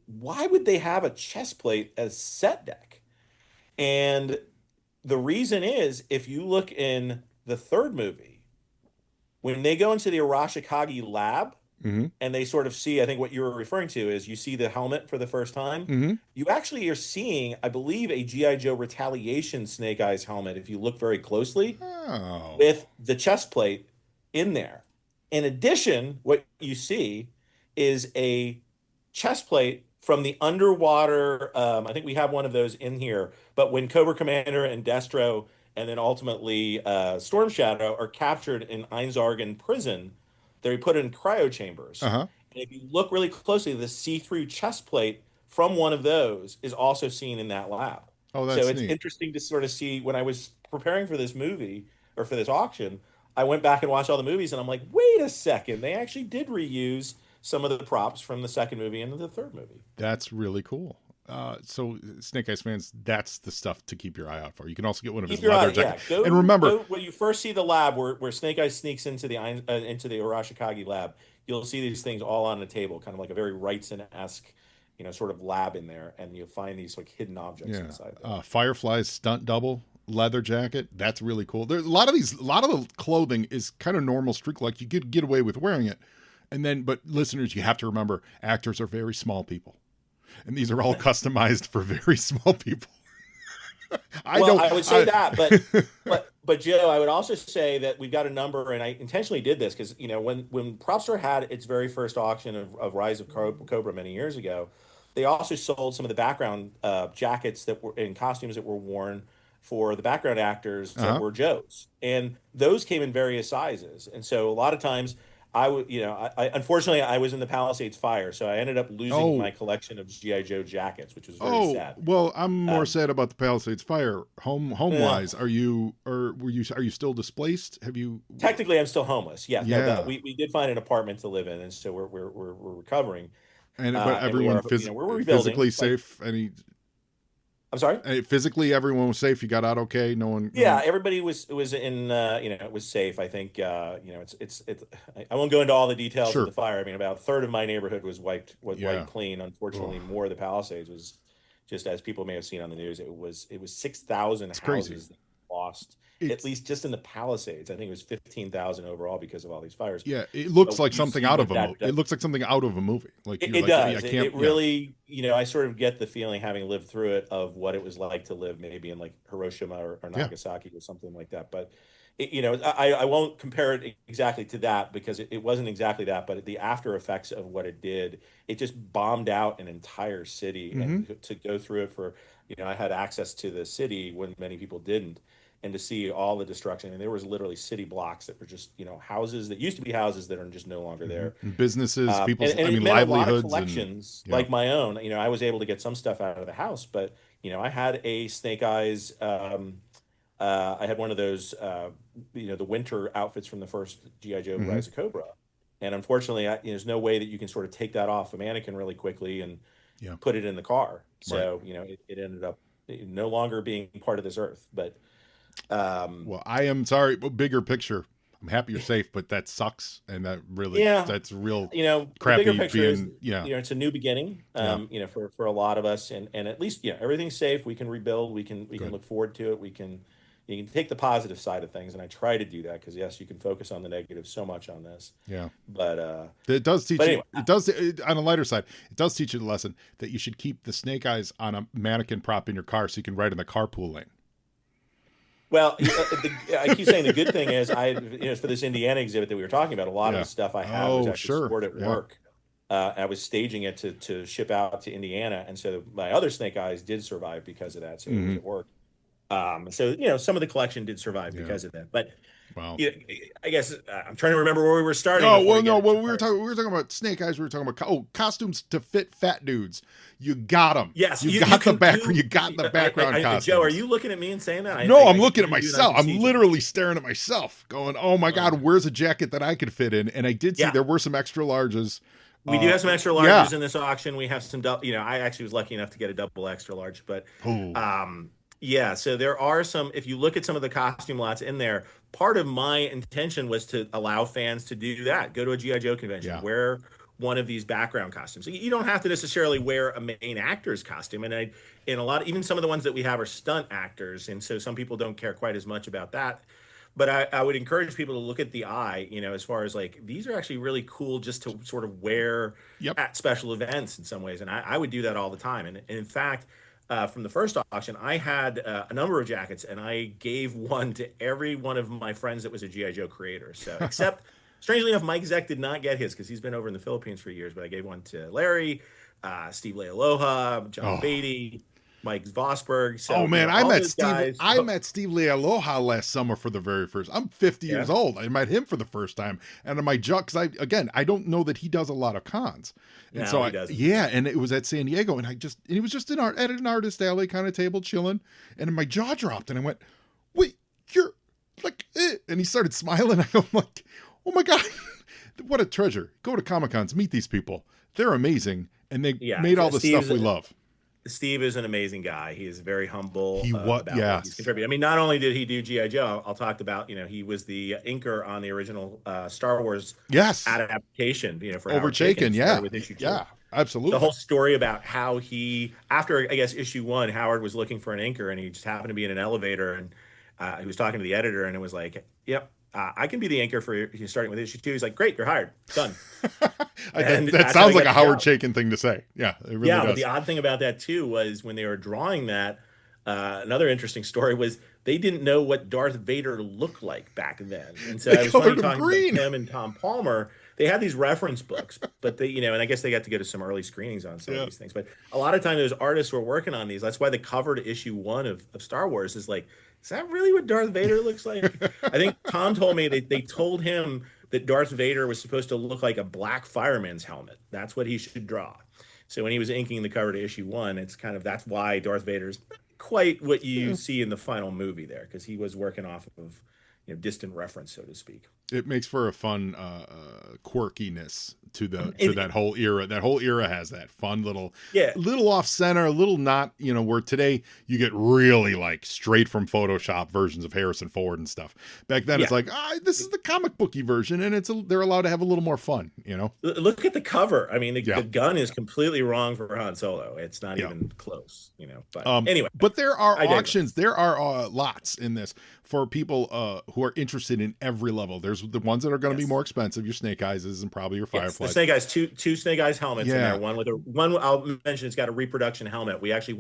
why would they have a chest plate as set deck? And the reason is if you look in the third movie, when they go into the Arashikage lab, Hmm. and they sort of see, I think what you were referring to is you see the helmet for the first time. Hmm. You actually are seeing, I believe, a G.I. Joe Retaliation Snake Eyes helmet if you look very closely Oh. with the chest plate in there. In addition, what you see is a chest plate from the underwater. I think we have one of those in here. But when Cobra Commander and Destro and then ultimately Storm Shadow are captured in Einsargen prison, they're put in cryo chambers. Uh-huh. And if you look really closely, the see-through chest plate from one of those is also seen in that lab. Oh, So that's it's neat. interesting to sort of see when I was preparing for this movie or for this auction, I went back and watched all the movies and I'm like, wait a second, they actually did reuse some of the props from the second movie and the third movie. That's really cool. So Snake Eyes fans, that's the stuff to keep your eye out for. You can also get one of his Keep your leather eye, jacket. yeah. And remember, Go when you first see the lab where Snake Eyes sneaks into the Arashikage lab. You'll see these things all on the table, kind of like a very Wrightson-esque, sort of lab in there, and you'll find these like hidden objects yeah, inside there. Firefly's stunt double leather jacket. That's really cool. There's a lot of the clothing is kind of normal street, like you could get away with wearing it. And then, but listeners, you have to remember, actors are very small people, and these are all customized for very small people. I Well, don't. I would say I, that, but Joe, I would also say that we've got a number, and I intentionally did this because when Propster had its very first auction of Rise of Cobra many years ago, they also sold some of the background jackets that were in costumes that were worn for the background actors that uh-huh. were Joes, and those came in various sizes, and so a lot of times. I would, unfortunately, I was in the Palisades fire, so I ended up losing my Oh, collection of GI Joe jackets, which was very oh. sad. Well, I'm more Um, sad about the Palisades fire. Home yeah. wise, are you or were you? Are you still displaced? Have you? Technically, I'm still homeless. Yes, no, but Yeah. we did find an apartment to live in, and so we're recovering, And but and everyone we're rebuilding. physically But safe. I'm sorry. Physically everyone was safe. You got out okay. No one. No Yeah, one. everybody was in it was safe. I think it's I won't go into all the details of the Sure. fire. I mean, about a third of my neighborhood was Yeah. wiped clean. Oh, Unfortunately, more of the Palisades was just as people may have seen on the news. It was 6,000 it's crazy. houses that lost at It's least just in the Palisades. I think it was 15,000 overall because of all these fires. yeah. It looks But like you something see out of what a movie. that It does. looks like something out of a movie. Like It, you're it like I does. It can't. Yeah. really, I sort of get the feeling, having lived through it, of what it was like to live maybe in like Hiroshima or Yeah. Nagasaki or something like that. But, I won't compare it exactly to that because it wasn't exactly that, but the after effects of what it did, it just bombed out an entire city. Mm-hmm. And to go through it for, I had access to the city when many people didn't. And to see all the destruction, and there was literally city blocks that were just, houses that used to be houses that are just no longer Mm-hmm. there. And businesses, And, people's. and I it mean, meant a lot of livelihoods and collections yeah. like my own. I was able to get some stuff out of the house, but I had a Snake Eyes. I had one of those, the winter outfits from the first GI Joe Mm-hmm. Rise of Cobra, and unfortunately, there's no way that you can sort of take that off a mannequin really quickly and Yeah. put it in the car. Right. So it ended up no longer being part of this earth. But um, Well, I am sorry, but bigger picture. I'm happy you're safe, but that sucks, and yeah, that's real the bigger crappy. picture is, Being yeah, it's a new beginning, yeah, for a lot of us, and at least, everything's safe. We can rebuild. We can good. look forward to it. We can, You can take the positive side of things, and I try to do that because yes, you can focus on the negative so much on this. Yeah. But It does teach but you. anyway, It does on a lighter side. It does teach you the lesson that you should keep the snake eyes on a mannequin prop in your car so you can ride in the carpool lane. well, I keep saying the good thing is for this Indiana exhibit that we were talking about, a lot of Yeah. the stuff I had was Oh, actually sure. stored at Yeah. work. I was staging it to ship out to Indiana, and so my other snake eyes did survive because of that. So it was Hmm. at work. So some of the collection did survive Yeah. because of that. But Wow. yeah, I guess I'm trying to remember where we were starting Oh before well, we get no. into Well, we were talking about snake eyes. We were talking about costumes to fit fat dudes. You got them. Yes, You you got the can back. do. You got the background Joe, are costumes. you looking at me and saying that? No, I'm I think looking you at can do myself. I'm non-CG. literally staring at myself, going, "Oh my God, where's a jacket that I could fit in?" And I did see Yeah, there were some extra larges. we do have some extra Yeah. larges in this auction. We have some, I actually was lucky enough to get a double extra large, but Oh, yeah. So there are some. If you look at some of the costume lots in there, part of my intention was to allow fans to do that. Go to a GI Joe convention, yeah. wear one of these background costumes. You don't have to necessarily wear a main actor's costume, and in a lot, even some of the ones that we have are stunt actors, and so some people don't care quite as much about that. But I would encourage people to look at the eye, as far as like these are actually really cool just to sort of wear Yep. at special events in some ways. And I would do that all the time. And in fact, from the first auction, I had a number of jackets and I gave one to every one of my friends that was a G.I. Joe creator. So, except strangely enough, Mike Zeck did not get his because he's been over in the Philippines for years, but I gave one to Larry, Steve Lealoha, John Oh. Beatty, Mike Vosberg. So, Oh man, all those guys. I met Steve Lealoha last summer for the very first. I'm 50 years Yeah. old. I met him for the first time, and my jock. Because I don't know that he does a lot of cons, and No, so he doesn't. yeah, and it was at San Diego, and he was just at an artist alley kind of table chilling, and my jaw dropped, and I went, "Wait, you're like," and he started smiling. I'm like, "Oh my God, what a treasure! Go to Comic Cons, meet these people. They're amazing, and they Yeah, made all the Steve's stuff we love." Steve is an amazing guy. He is very humble He what? about what Yes. he's contributed. I mean, not only did he do G.I. Joe, I'll talk about, he was the inker on the original Star Wars Yes. adaptation, for Over Howard Chaykin, Chaykin, yeah. started with issue 2. Yeah, absolutely. The whole story about how after, I guess, issue 1, Howard was looking for an inker and he just happened to be in an elevator and he was talking to the editor and it was like, yep, I can be the anchor for you starting with issue 2. He's like, great, you're hired. Done. And that that's how sounds he like got a the Howard job. Chaykin thing to say. Yeah, it really Yeah, does. but the odd thing about that too was when they were drawing that, another interesting story was they didn't know what Darth Vader looked like back then. And so They it was funny colored him talking green. about him and Tom Palmer. They had these reference books, but they, and I guess they got to go to some early screenings on some Yeah. of these things. But a lot of time those artists were working on these. That's why the cover to issue 1 of Star Wars is like, is that really what Darth Vader looks like? I think Tom told me they told him that Darth Vader was supposed to look like a black fireman's helmet. That's what he should draw. So when he was inking the cover to issue 1, it's kind of that's why Darth Vader's not quite what you see in the final movie there, because he was working off of distant reference, so to speak. It makes for a fun quirkiness to And- that whole era. That whole era has that fun Yeah. little off center, a little not, where today you get really like straight from Photoshop versions of Harrison Ford and stuff. Back then it's Yeah. like, this is the comic booky version, and they're allowed to have a little more fun, Look at the cover. I mean, Yeah. the gun is completely wrong for Han Solo. It's not Yeah. even close, But anyway, But there are I digress. auctions. There are lots in this for people who are interested in every level. There's the ones that are going to be Yes. more expensive, your Snake Eyes and probably your yes, the Fireflies. Snake Eyes, two Snake Eyes helmets in Yeah. there. One I'll mention, it's got a reproduction helmet. We actually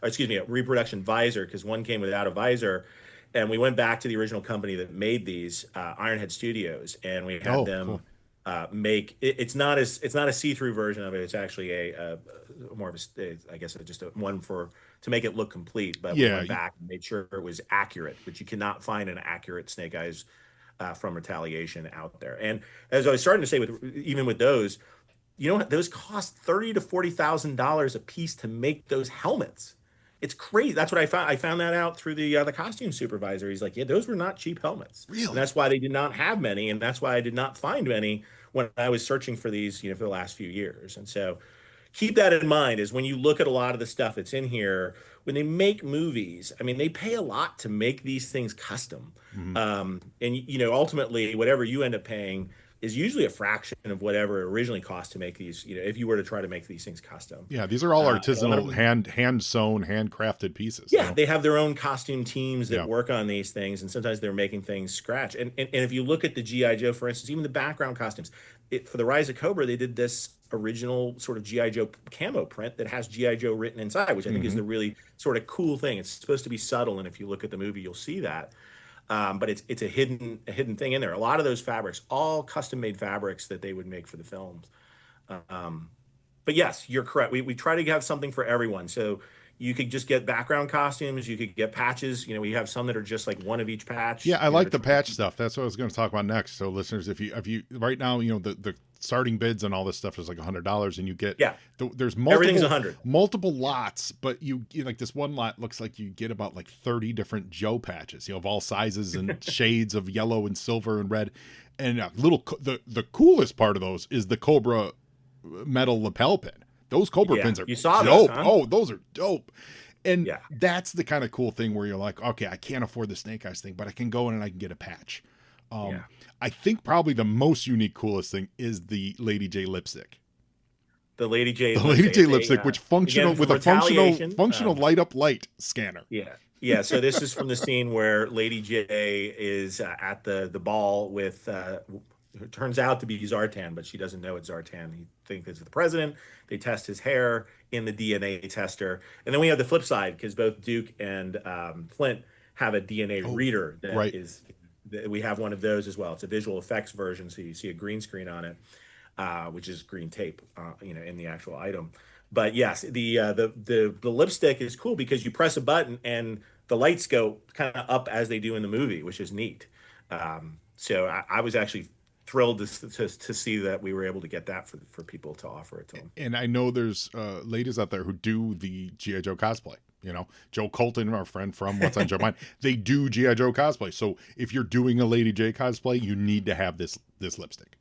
a reproduction visor, because one came without a visor, and we went back to the original company that made these, Ironhead Studios, and we had Oh, them cool. make it. It's not a see-through version of it. It's actually a more of I guess just a one to make it look complete. But we Yeah, went back and made sure it was accurate, which you cannot find an accurate Snake Eyes from Retaliation out there. And as I was starting to say, even with those, those cost $30,000 to $40,000 a piece to make those helmets. It's crazy. That's what I found. I found that out through the costume supervisor. He's like, yeah, those were not cheap helmets. Really? And that's why they did not have many, and that's why I did not find many when I was searching for these, for the last few years. And so keep that in mind is when you look at a lot of the stuff that's in here, when they make movies, I mean, they pay a lot to make these things custom. Mhm. And ultimately, whatever you end up paying, is usually a fraction of whatever it originally cost to make these. If you were to try to make these things custom. Yeah, these are all And a lot of artisanal, them, hand sewn, handcrafted pieces. yeah, they have their own costume teams that Yeah. work on these things, and sometimes they're making things scratch. And if you look at the GI Joe, for instance, even the background costumes, for the Rise of Cobra, they did this original sort of GI Joe camo print that has GI Joe written inside, which I think is the really sort of cool thing. It's supposed to be subtle, and if you look at the movie, you'll see that. But it's a hidden thing in there. A lot of those fabrics, all custom made fabrics that they would make for the films. But yes, you're correct. We try to have something for everyone. So you could just get background costumes. You could get patches. We have some that are just like one of each patch. Yeah, I like the to try to patch keep. stuff. That's what I was going to talk about next. So, listeners, if you right now, the starting bids and all this stuff is like $100, and you get Yeah, there's everything's multiple 100. multiple lots, but you like this one lot looks like you get about like 30 different Joe patches, of all sizes and shades of yellow and silver and red, and the coolest part of those is the Cobra metal lapel pin. Those Cobra Yeah, pins are you saw dope. those, huh? Oh, those are dope. And Yeah. that's the kind of cool thing where you're like, okay, I can't afford the Snake Eyes thing, but I can go in and I can get a patch. Yeah. I think probably the most unique, coolest thing is the Lady J lipstick. The Lady J. The Lady J lipstick, which functional again, with for a functional retaliation, light up light scanner. Yeah. Yeah. So this is from the scene where Lady J is at the ball with who turns out to be Zartan, but she doesn't know it's Zartan. He thinks it's the president. They test his hair in the DNA tester. And then we have the flip side because both Duke and Flint have a DNA reader that right. we have one of those as well. It's a visual effects version. So you see a green screen on it, which is green tape, in the actual item. But yes, the lipstick is cool because you press a button and the lights go kind of up as they do in the movie, which is neat. So I was actually thrilled to see that we were able to get that for people to offer it to them. And I know there's ladies out there who do the G.I. Joe cosplay. Joe Colton, our friend from What's on Joe Mind, they do G.I. Joe cosplay. So if you're doing a Lady J cosplay, you need to have this lipstick.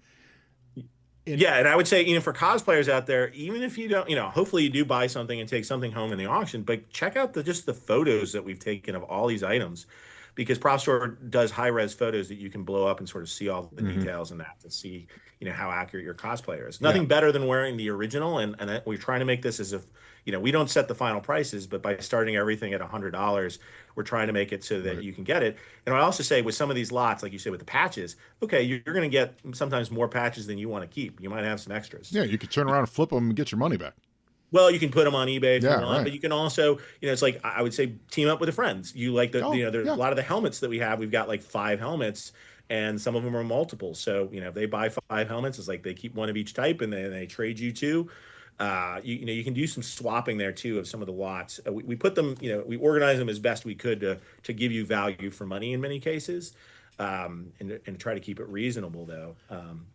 Yeah, and I would say, for cosplayers out there, even if you don't, hopefully you do buy something and take something home in the auction, but check out just the photos that we've taken of all these items, because Prop Store does high res photos that you can blow up and sort of see all the details in that to see, how accurate your cosplayer is. Nothing better than wearing the original, and we're trying to make this as if, we don't set the final prices, but by starting everything at $100, we're trying to make it so that you can get it. And I also say with some of these lots, like you said with the patches, okay, you're going to get sometimes more patches than you want to keep. You might have some extras. Yeah, you could turn around and flip them and get your money back. Well, you can put them on eBay, right. But you can also, it's like I would say, team up with the friends. You like there's a lot of the helmets that we have. We've got like 5 helmets, and some of them are multiples. So if they buy 5 helmets, it's like they keep one of each type, and then they trade you 2. You can do some swapping there too of some of the lots. We put them, we organize them as best we could to give you value for money in many cases. And try to keep it reasonable though.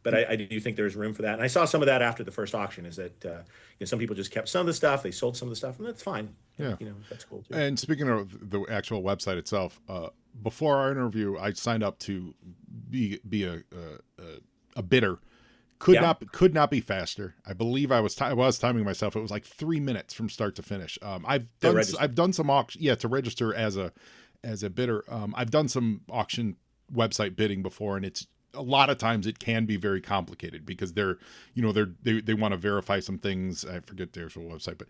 But I do think there's room for that. And I saw some of that after the first auction is that, some people just kept some of the stuff, they sold some of the stuff, and that's fine. Yeah. That's cool too. And speaking of the actual website itself, before our interview, I signed up to be a bidder. Could not be faster. I believe I was timing myself. It was like 3 minutes from start to finish. I've done some auction, to register as a bidder. I've done some auction website bidding before, and it's a lot of times it can be very complicated because they want to verify some things. I forget their actual website, but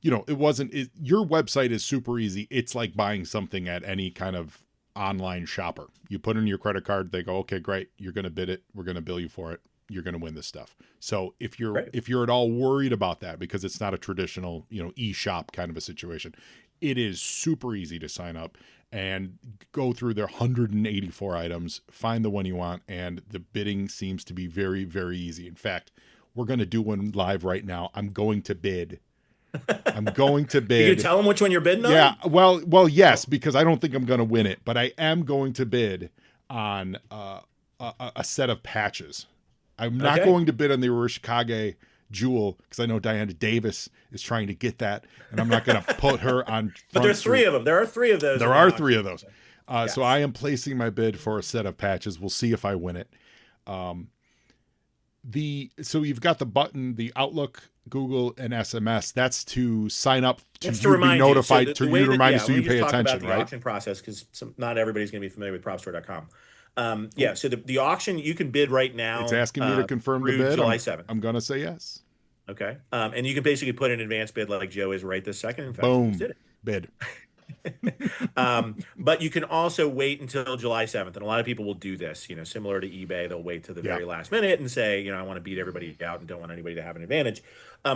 your website is super easy. It's like buying something at any kind of online shopper. You put in your credit card, they go, okay, great. You're going to bid it. We're going to bill you for it. You're going to win this stuff. So if you're at all worried about that, because it's not a traditional, e-shop kind of a situation, it is super easy to sign up and go through their 184 items, find the one you want, and the bidding seems to be very, very easy. In fact, we're going to do one live right now. I'm going to bid. You can tell them which one you're bidding on? Yeah, well, yes, because I don't think I'm going to win it, but I am going to bid on a set of patches. I'm not going to bid on the Urashikage Jewel because I know Diana Davis is trying to get that, and I'm not going to put her on. But there's 3 of them. There are 3 of those. There are 3 of those. So I am placing my bid for a set of patches. We'll see if I win it. So you've got the button, the Outlook, Google, and SMS. That's to sign up to be notified, to remind you so you pay attention, about the right? auction process, because not everybody's going to be familiar with PropStore.com. Yeah, so the auction you can bid right It's now asking me to confirm the through bid. July 7th. I'm gonna say yes. Okay. And you can basically put an advance bid like Joe is right this second. In fact, he just Boom. did it. Bid. But you can also wait until July 7th. And a lot of people will do this, similar to eBay. They'll wait to the Yeah. very last minute and say, I want to beat everybody out and don't want anybody to have an advantage.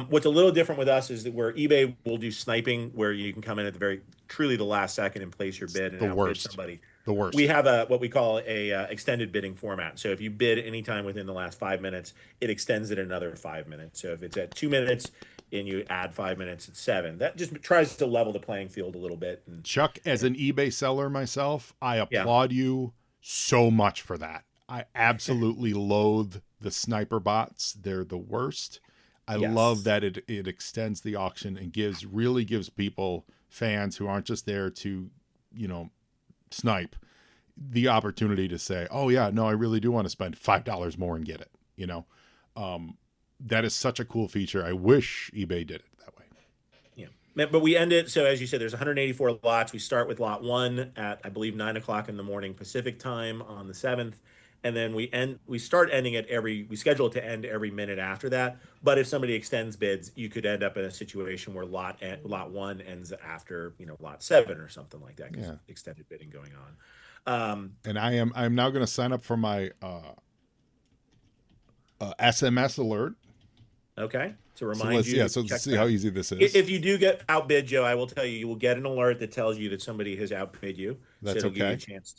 What's a little different with us is that where eBay will do sniping, where you can come in at the very, truly the last second and place your bid and The outbid worst. somebody. The worst. We have a what we call a extended bidding format. So if you bid anytime within the last 5 minutes, it extends it another 5 minutes. So if it's at 2 minutes and you add 5 minutes, it's seven. That just tries to level the playing field a little bit. And Chuck, as an eBay seller myself, I yeah, applaud you so much for that. I absolutely loathe the sniper bots. They're the worst. I love yes. that it extends the auction and really gives people, fans who aren't just there to, you know, snipe, the opportunity to say, oh yeah, no, I really do want to spend $5 more and get it. That is such a cool feature. I wish eBay did it that way. Yeah. But we end it. So as you said, there's 184 lots. We start with lot one at, I believe, 9 o'clock in the morning Pacific time on the 7th. And then we start ending it we schedule it to end every minute after that. But if somebody extends bids, you could end up in a situation where lot one ends after, lot seven or something like that, because Yeah. extended bidding going on. And I'm now going to sign up for my SMS alert. Okay. To So remind let's you to so check see that. how easy this is. If you do get outbid, Joe, I will tell you, you will get an alert that tells you that somebody has outbid you. So That's it'll give you a okay. chance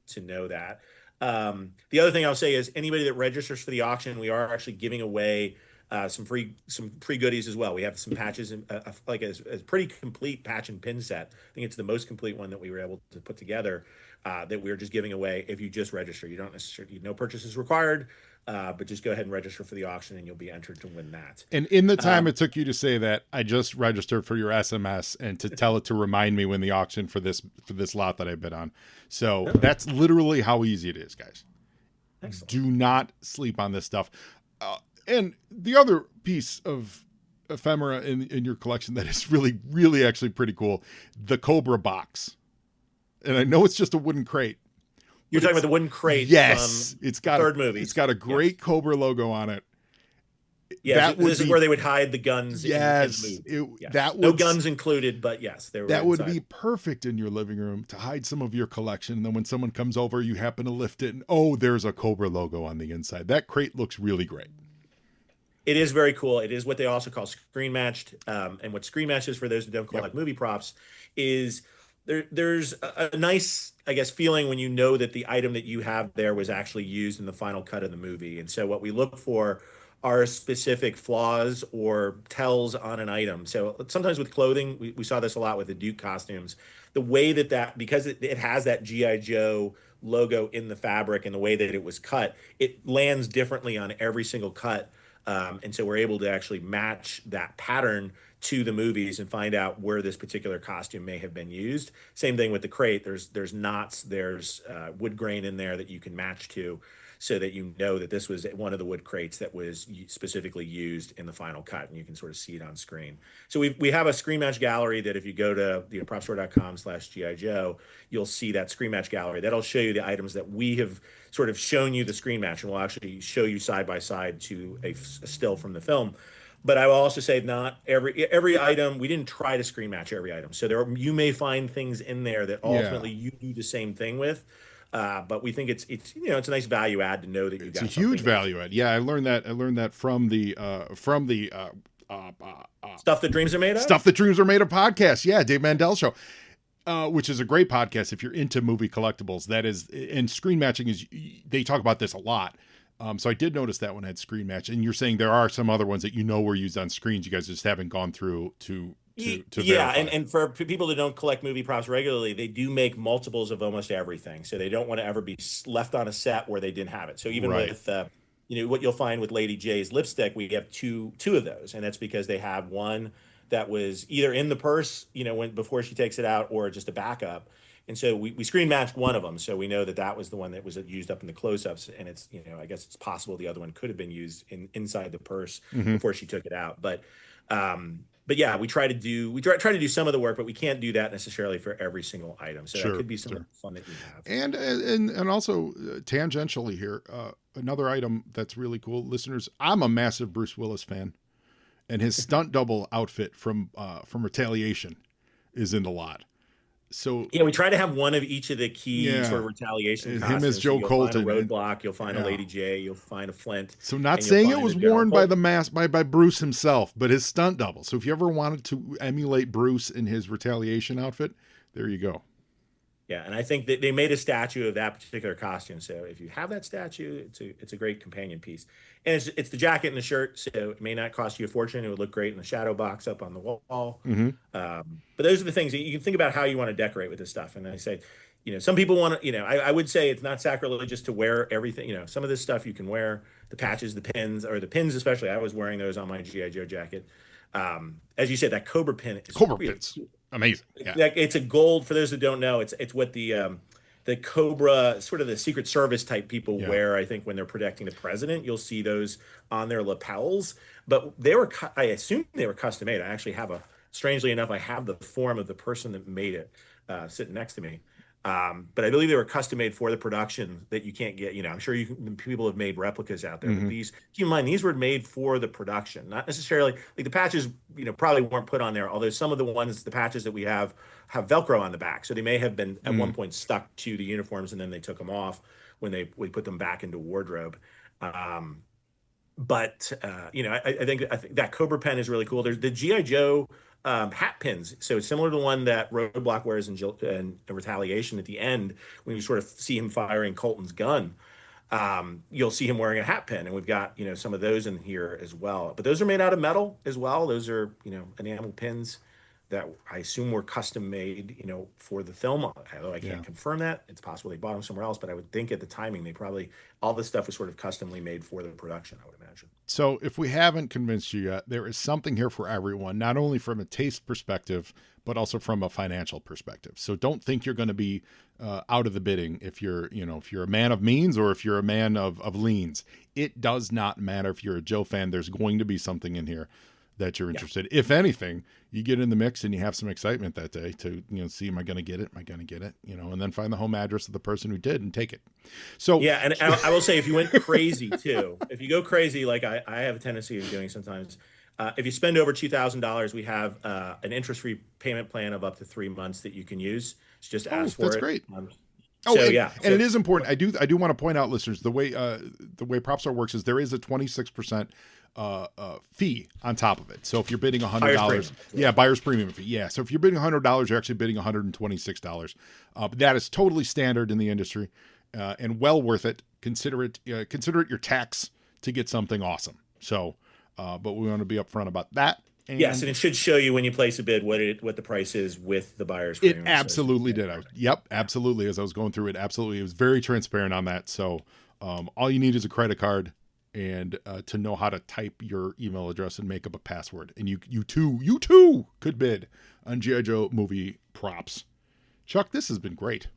to know that. The other thing I'll say is anybody that registers for the auction, we are actually giving away some free goodies as well. We have some patches and like a pretty complete patch and pin set. I think it's the most complete one that we were able to put together, that we're just giving away if you just register. You don't necessarily, no purchases required, but just go ahead and register for the auction and you'll be entered to win that. And in the time it took you to say that, I just registered for your SMS and to tell it to remind me when the auction for this lot that I bid on. So that's literally how easy it is, guys. Excellent. Do not sleep on this stuff. And the other piece of ephemera in your collection that is really, really actually pretty cool, the Cobra box. And I know it's just a wooden crate. You're talking about the wooden crate Yes, from it's got third movie. It's got a great Cobra logo on it. Yeah, That would this is be- where they would hide the guns Yes, in the movie. Yes. that No would guns included, but yes, they were that would inside. be perfect in your living room to hide some of your collection. And then when someone comes over, you happen to lift it, and oh, there's a Cobra logo on the inside. That crate looks really great. It is very cool. It is what they also call screen matched. And what screen match is, for those who don't collect movie props, is there's a nice, I guess, feeling when you know that the item that you have there was actually used in the final cut of the movie. And so what we look for are specific flaws or tells on an item. So sometimes with clothing, we saw this a lot with the Duke costumes. The way that because it has that G.I. Joe logo in the fabric and the way that it was cut, it lands differently on every single cut. And so we're able to actually match that pattern to the movies and find out where this particular costume may have been used. Same thing with the crate. There's knots, there's wood grain in there that you can match to, so that you know that this was one of the wood crates that was specifically used in the final cut, and you can sort of see it on screen. So we have a screen match gallery that if you go to propstore.com/GI Joe, you'll see that screen match gallery. That'll show you the items that we have sort of shown you the screen match, and we'll actually show you side by side to a still from the film. But I will also say, not every item, we didn't try to screen match every item. So you may find things in there that ultimately you do the same thing with. But we think it's a nice value add to know that you got. It's a huge value add. Yeah, I learned that from the Stuff That Dreams Are Made Of. Stuff That Dreams Are Made Of podcast. Yeah, Dave Mandel show. Which is a great podcast if you're into movie collectibles. That is, and screen matching is, they talk about this a lot. So I did notice that one had screen match, and you're saying there are some other ones that were used on screens. You guys just haven't gone through to yeah, verify. and for people that don't collect movie props regularly, they do make multiples of almost everything, so they don't want to ever be left on a set where they didn't have it. So even with what you'll find with Lady J's lipstick, we have two of those, and that's because they have one that was either in the purse, before she takes it out, or just a backup. And so we screen matched one of them, so we know that that was the one that was used up in the close-ups, and it's, I guess it's possible the other one could have been used inside the purse Hmm. before she took it out. But yeah, we try to do some of the work, but we can't do that necessarily for every single item. So that Sure, could be some of sure. the fun that you have. And also tangentially here, another item that's really cool, listeners. I'm a massive Bruce Willis fan, and his stunt double outfit from Retaliation is in the lot. So Yeah, we try to have one of each of the key sort yeah, of retaliation him as costumes. So Joe you'll find a Colton, and roadblock, you'll find a yeah. Lady J, you'll find a Flint, So not and you'll saying it find a was General worn by Colt. the mask by Bruce himself, but his stunt double. So if you ever wanted to emulate Bruce in his Retaliation outfit, there you go. Yeah, and I think that they made a statue of that particular costume. So if you have that statue, it's a great companion piece. And it's the jacket and the shirt, so it may not cost you a fortune. It would look great in the shadow box up on the wall. Hmm. But those are the things that you can think about how you want to decorate with this stuff. And I say, some people want to, I would say it's not sacrilegious to wear everything. Some of this stuff you can wear, the patches, the pins, or the pins especially. I was wearing those on my GI Joe jacket. As you said, that Cobra pin is Cobra really pits, amazing. Yeah. like it's a gold. For those that don't know, it's what the Cobra, sort of the Secret Service type people Yeah. wear. I think when they're protecting the president, you'll see those on their lapels. But they were, I assume they were custom made. I actually have strangely enough, I have the form of the person that made it sitting next to me. But I believe they were custom made for the production that you can't get. I'm sure people have made replicas out there, but Hmm. keep in mind, these were made for the production, not necessarily like the patches, probably weren't put on there. Although some of the patches that we have Velcro on the back. So they may have been at one Mm. point stuck to the uniforms and then they took them off when we put them back into wardrobe. Um, but I think that Cobra pen is really cool. There's the GI Joe hat pins, so it's similar to the one that Roadblock wears in Retaliation at the end when you sort of see him firing Colton's gun. You'll see him wearing a hat pin, and we've got some of those in here as well. But those are made out of metal as well. Those are enamel pins that I assume were custom made for the film. Although I Yeah. can't confirm that, it's possible they bought them somewhere else. But I would think at the timing they probably all this stuff was sort of customly made for the production, I would imagine. So if we haven't convinced you yet, there is something here for everyone, not only from a taste perspective, but also from a financial perspective. So don't think you're going to be out of the bidding if you're a man of means or if you're a man of leans. It does not matter if you're a Joe fan. There's going to be something in here that you're Yeah. interested. If anything, you get in the mix and you have some excitement that day to see, am I going to get it? Am I going to get it? And then find the home address of the person who did and take it. So Yeah, and I will say if you went crazy too, if you go crazy like I have a tendency of doing sometimes, if you spend over $2,000, we have an interest-free payment plan of up to 3 months that you can use. So just oh, ask for that's it. great. Um, Oh, so and, yeah, and it is important. I do want to point out, listeners, the way PropStar works is there is a 26% fee on top of it. So if you're bidding $100, Buyer's premium. yeah, buyer's premium fee, yeah. So if you're bidding $100, you're actually bidding $126. But that is totally standard in the industry, and well worth it. Consider it your tax to get something awesome. So, but we want to be upfront about that. And Yes, and it should show you when you place a bid what the price is with the buyer's it premium. absolutely did. Yep, absolutely. As I was going through it, absolutely, it was very transparent on that. So, all you need is a credit card and to know how to type your email address and make up a password, and you too could bid on GI Joe movie props. Chuck, this has been great.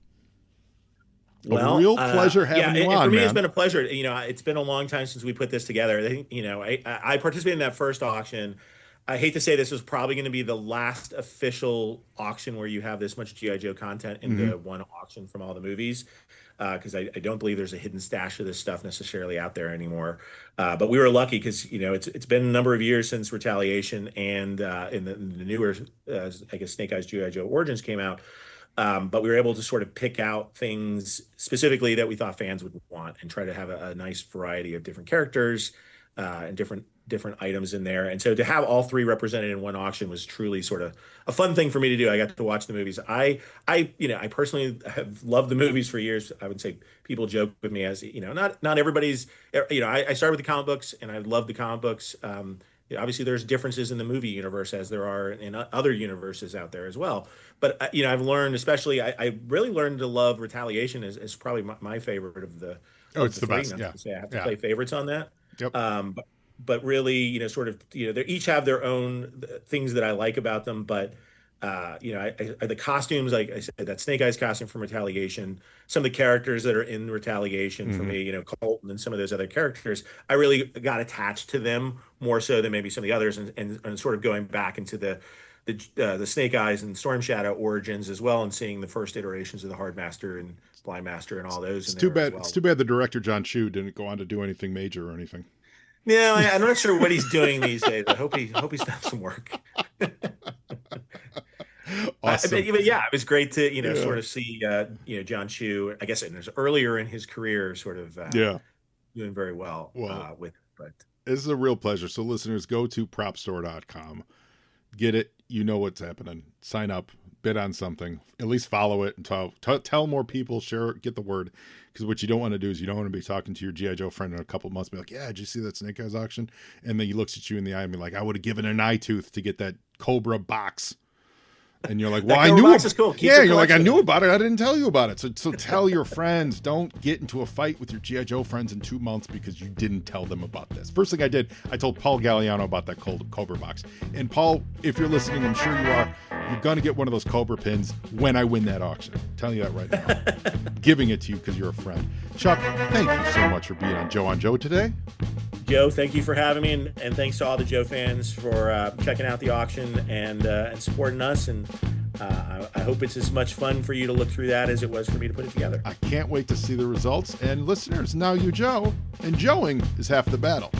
Well, a real pleasure having you on, for me, man. it's been a pleasure. It's been a long time since we put this together. I think, I participated in that first auction. I hate to say this was probably going to be the last official auction where you have this much GI Joe content into one auction from all the movies, because I don't believe there's a hidden stash of this stuff necessarily out there anymore. But we were lucky because it's been a number of years since Retaliation and in the newer, I guess, Snake Eyes GI Joe Origins came out. But we were able to sort of pick out things specifically that we thought fans would want and try to have a nice variety of different characters and different items in there. And so to have all three represented in one auction was truly sort of a fun thing for me to do. I got to watch the movies. I personally have loved the movies for years. I would say people joke with me as, not everybody's, I started with the comic books and I love the comic books. Obviously there's differences in the movie universe as there are in other universes out there as well. But I've learned, especially, I really learned to love Retaliation as probably my favorite of the Oh, it's the three. best. Not Yeah, to say I have to yeah. play favorites on that. Yep. But really, sort of, they each have their own things that I like about them. But the costumes, like I said, that Snake Eyes costume from Retaliation, some of the characters that are in Retaliation for Mm-hmm. me, Colton and some of those other characters, I really got attached to them more so than maybe some of the others, and sort of going back into the Snake Eyes and Storm Shadow origins as well, and seeing the first iterations of the Hard Master and Blind Master and all those It's in too there as bad. well. It's too bad the director John Chu didn't go on to do anything major or anything. Yeah, I'm not sure what he's doing these days. I hope he's done some work. Awesome. But yeah, it was great to Yeah. sort of see John Chu. I guess it was earlier in his career, sort of Yeah. doing very well, Well, with. But this is a real pleasure. So listeners, go to propstore.com. Get it. You know what's happening. Sign up. Bid on something. At least follow it and tell more people. Share it. Get the word. Because what you don't want to do is you don't want to be talking to your G.I. Joe friend in a couple of months and be like, yeah, did you see that Snake Eyes auction? And then he looks at you in the eye and be like, I would have given an eye tooth to get that Cobra box. And you're like, well, I knew. Box is cool. Keep Yeah, the you're like, I collection. knew about it. I didn't tell you about it. So tell your friends. Don't get into a fight with your G.I. Joe friends in 2 months because you didn't tell them about this. First thing I did, I told Paul Galliano about that Cobra box. And Paul, if you're listening, I'm sure you are, you're going to get one of those Cobra pins when I win that auction. I'm telling you that right now. Giving it to you because you're a friend. Chuck, thank you so much for being on Joe today. Joe, thank you for having me, and thanks to all the Joe fans for checking out the auction and supporting us. And I hope it's as much fun for you to look through that as it was for me to put it together. I can't wait to see the results. And listeners, now you Joe, and Joeing is half the battle.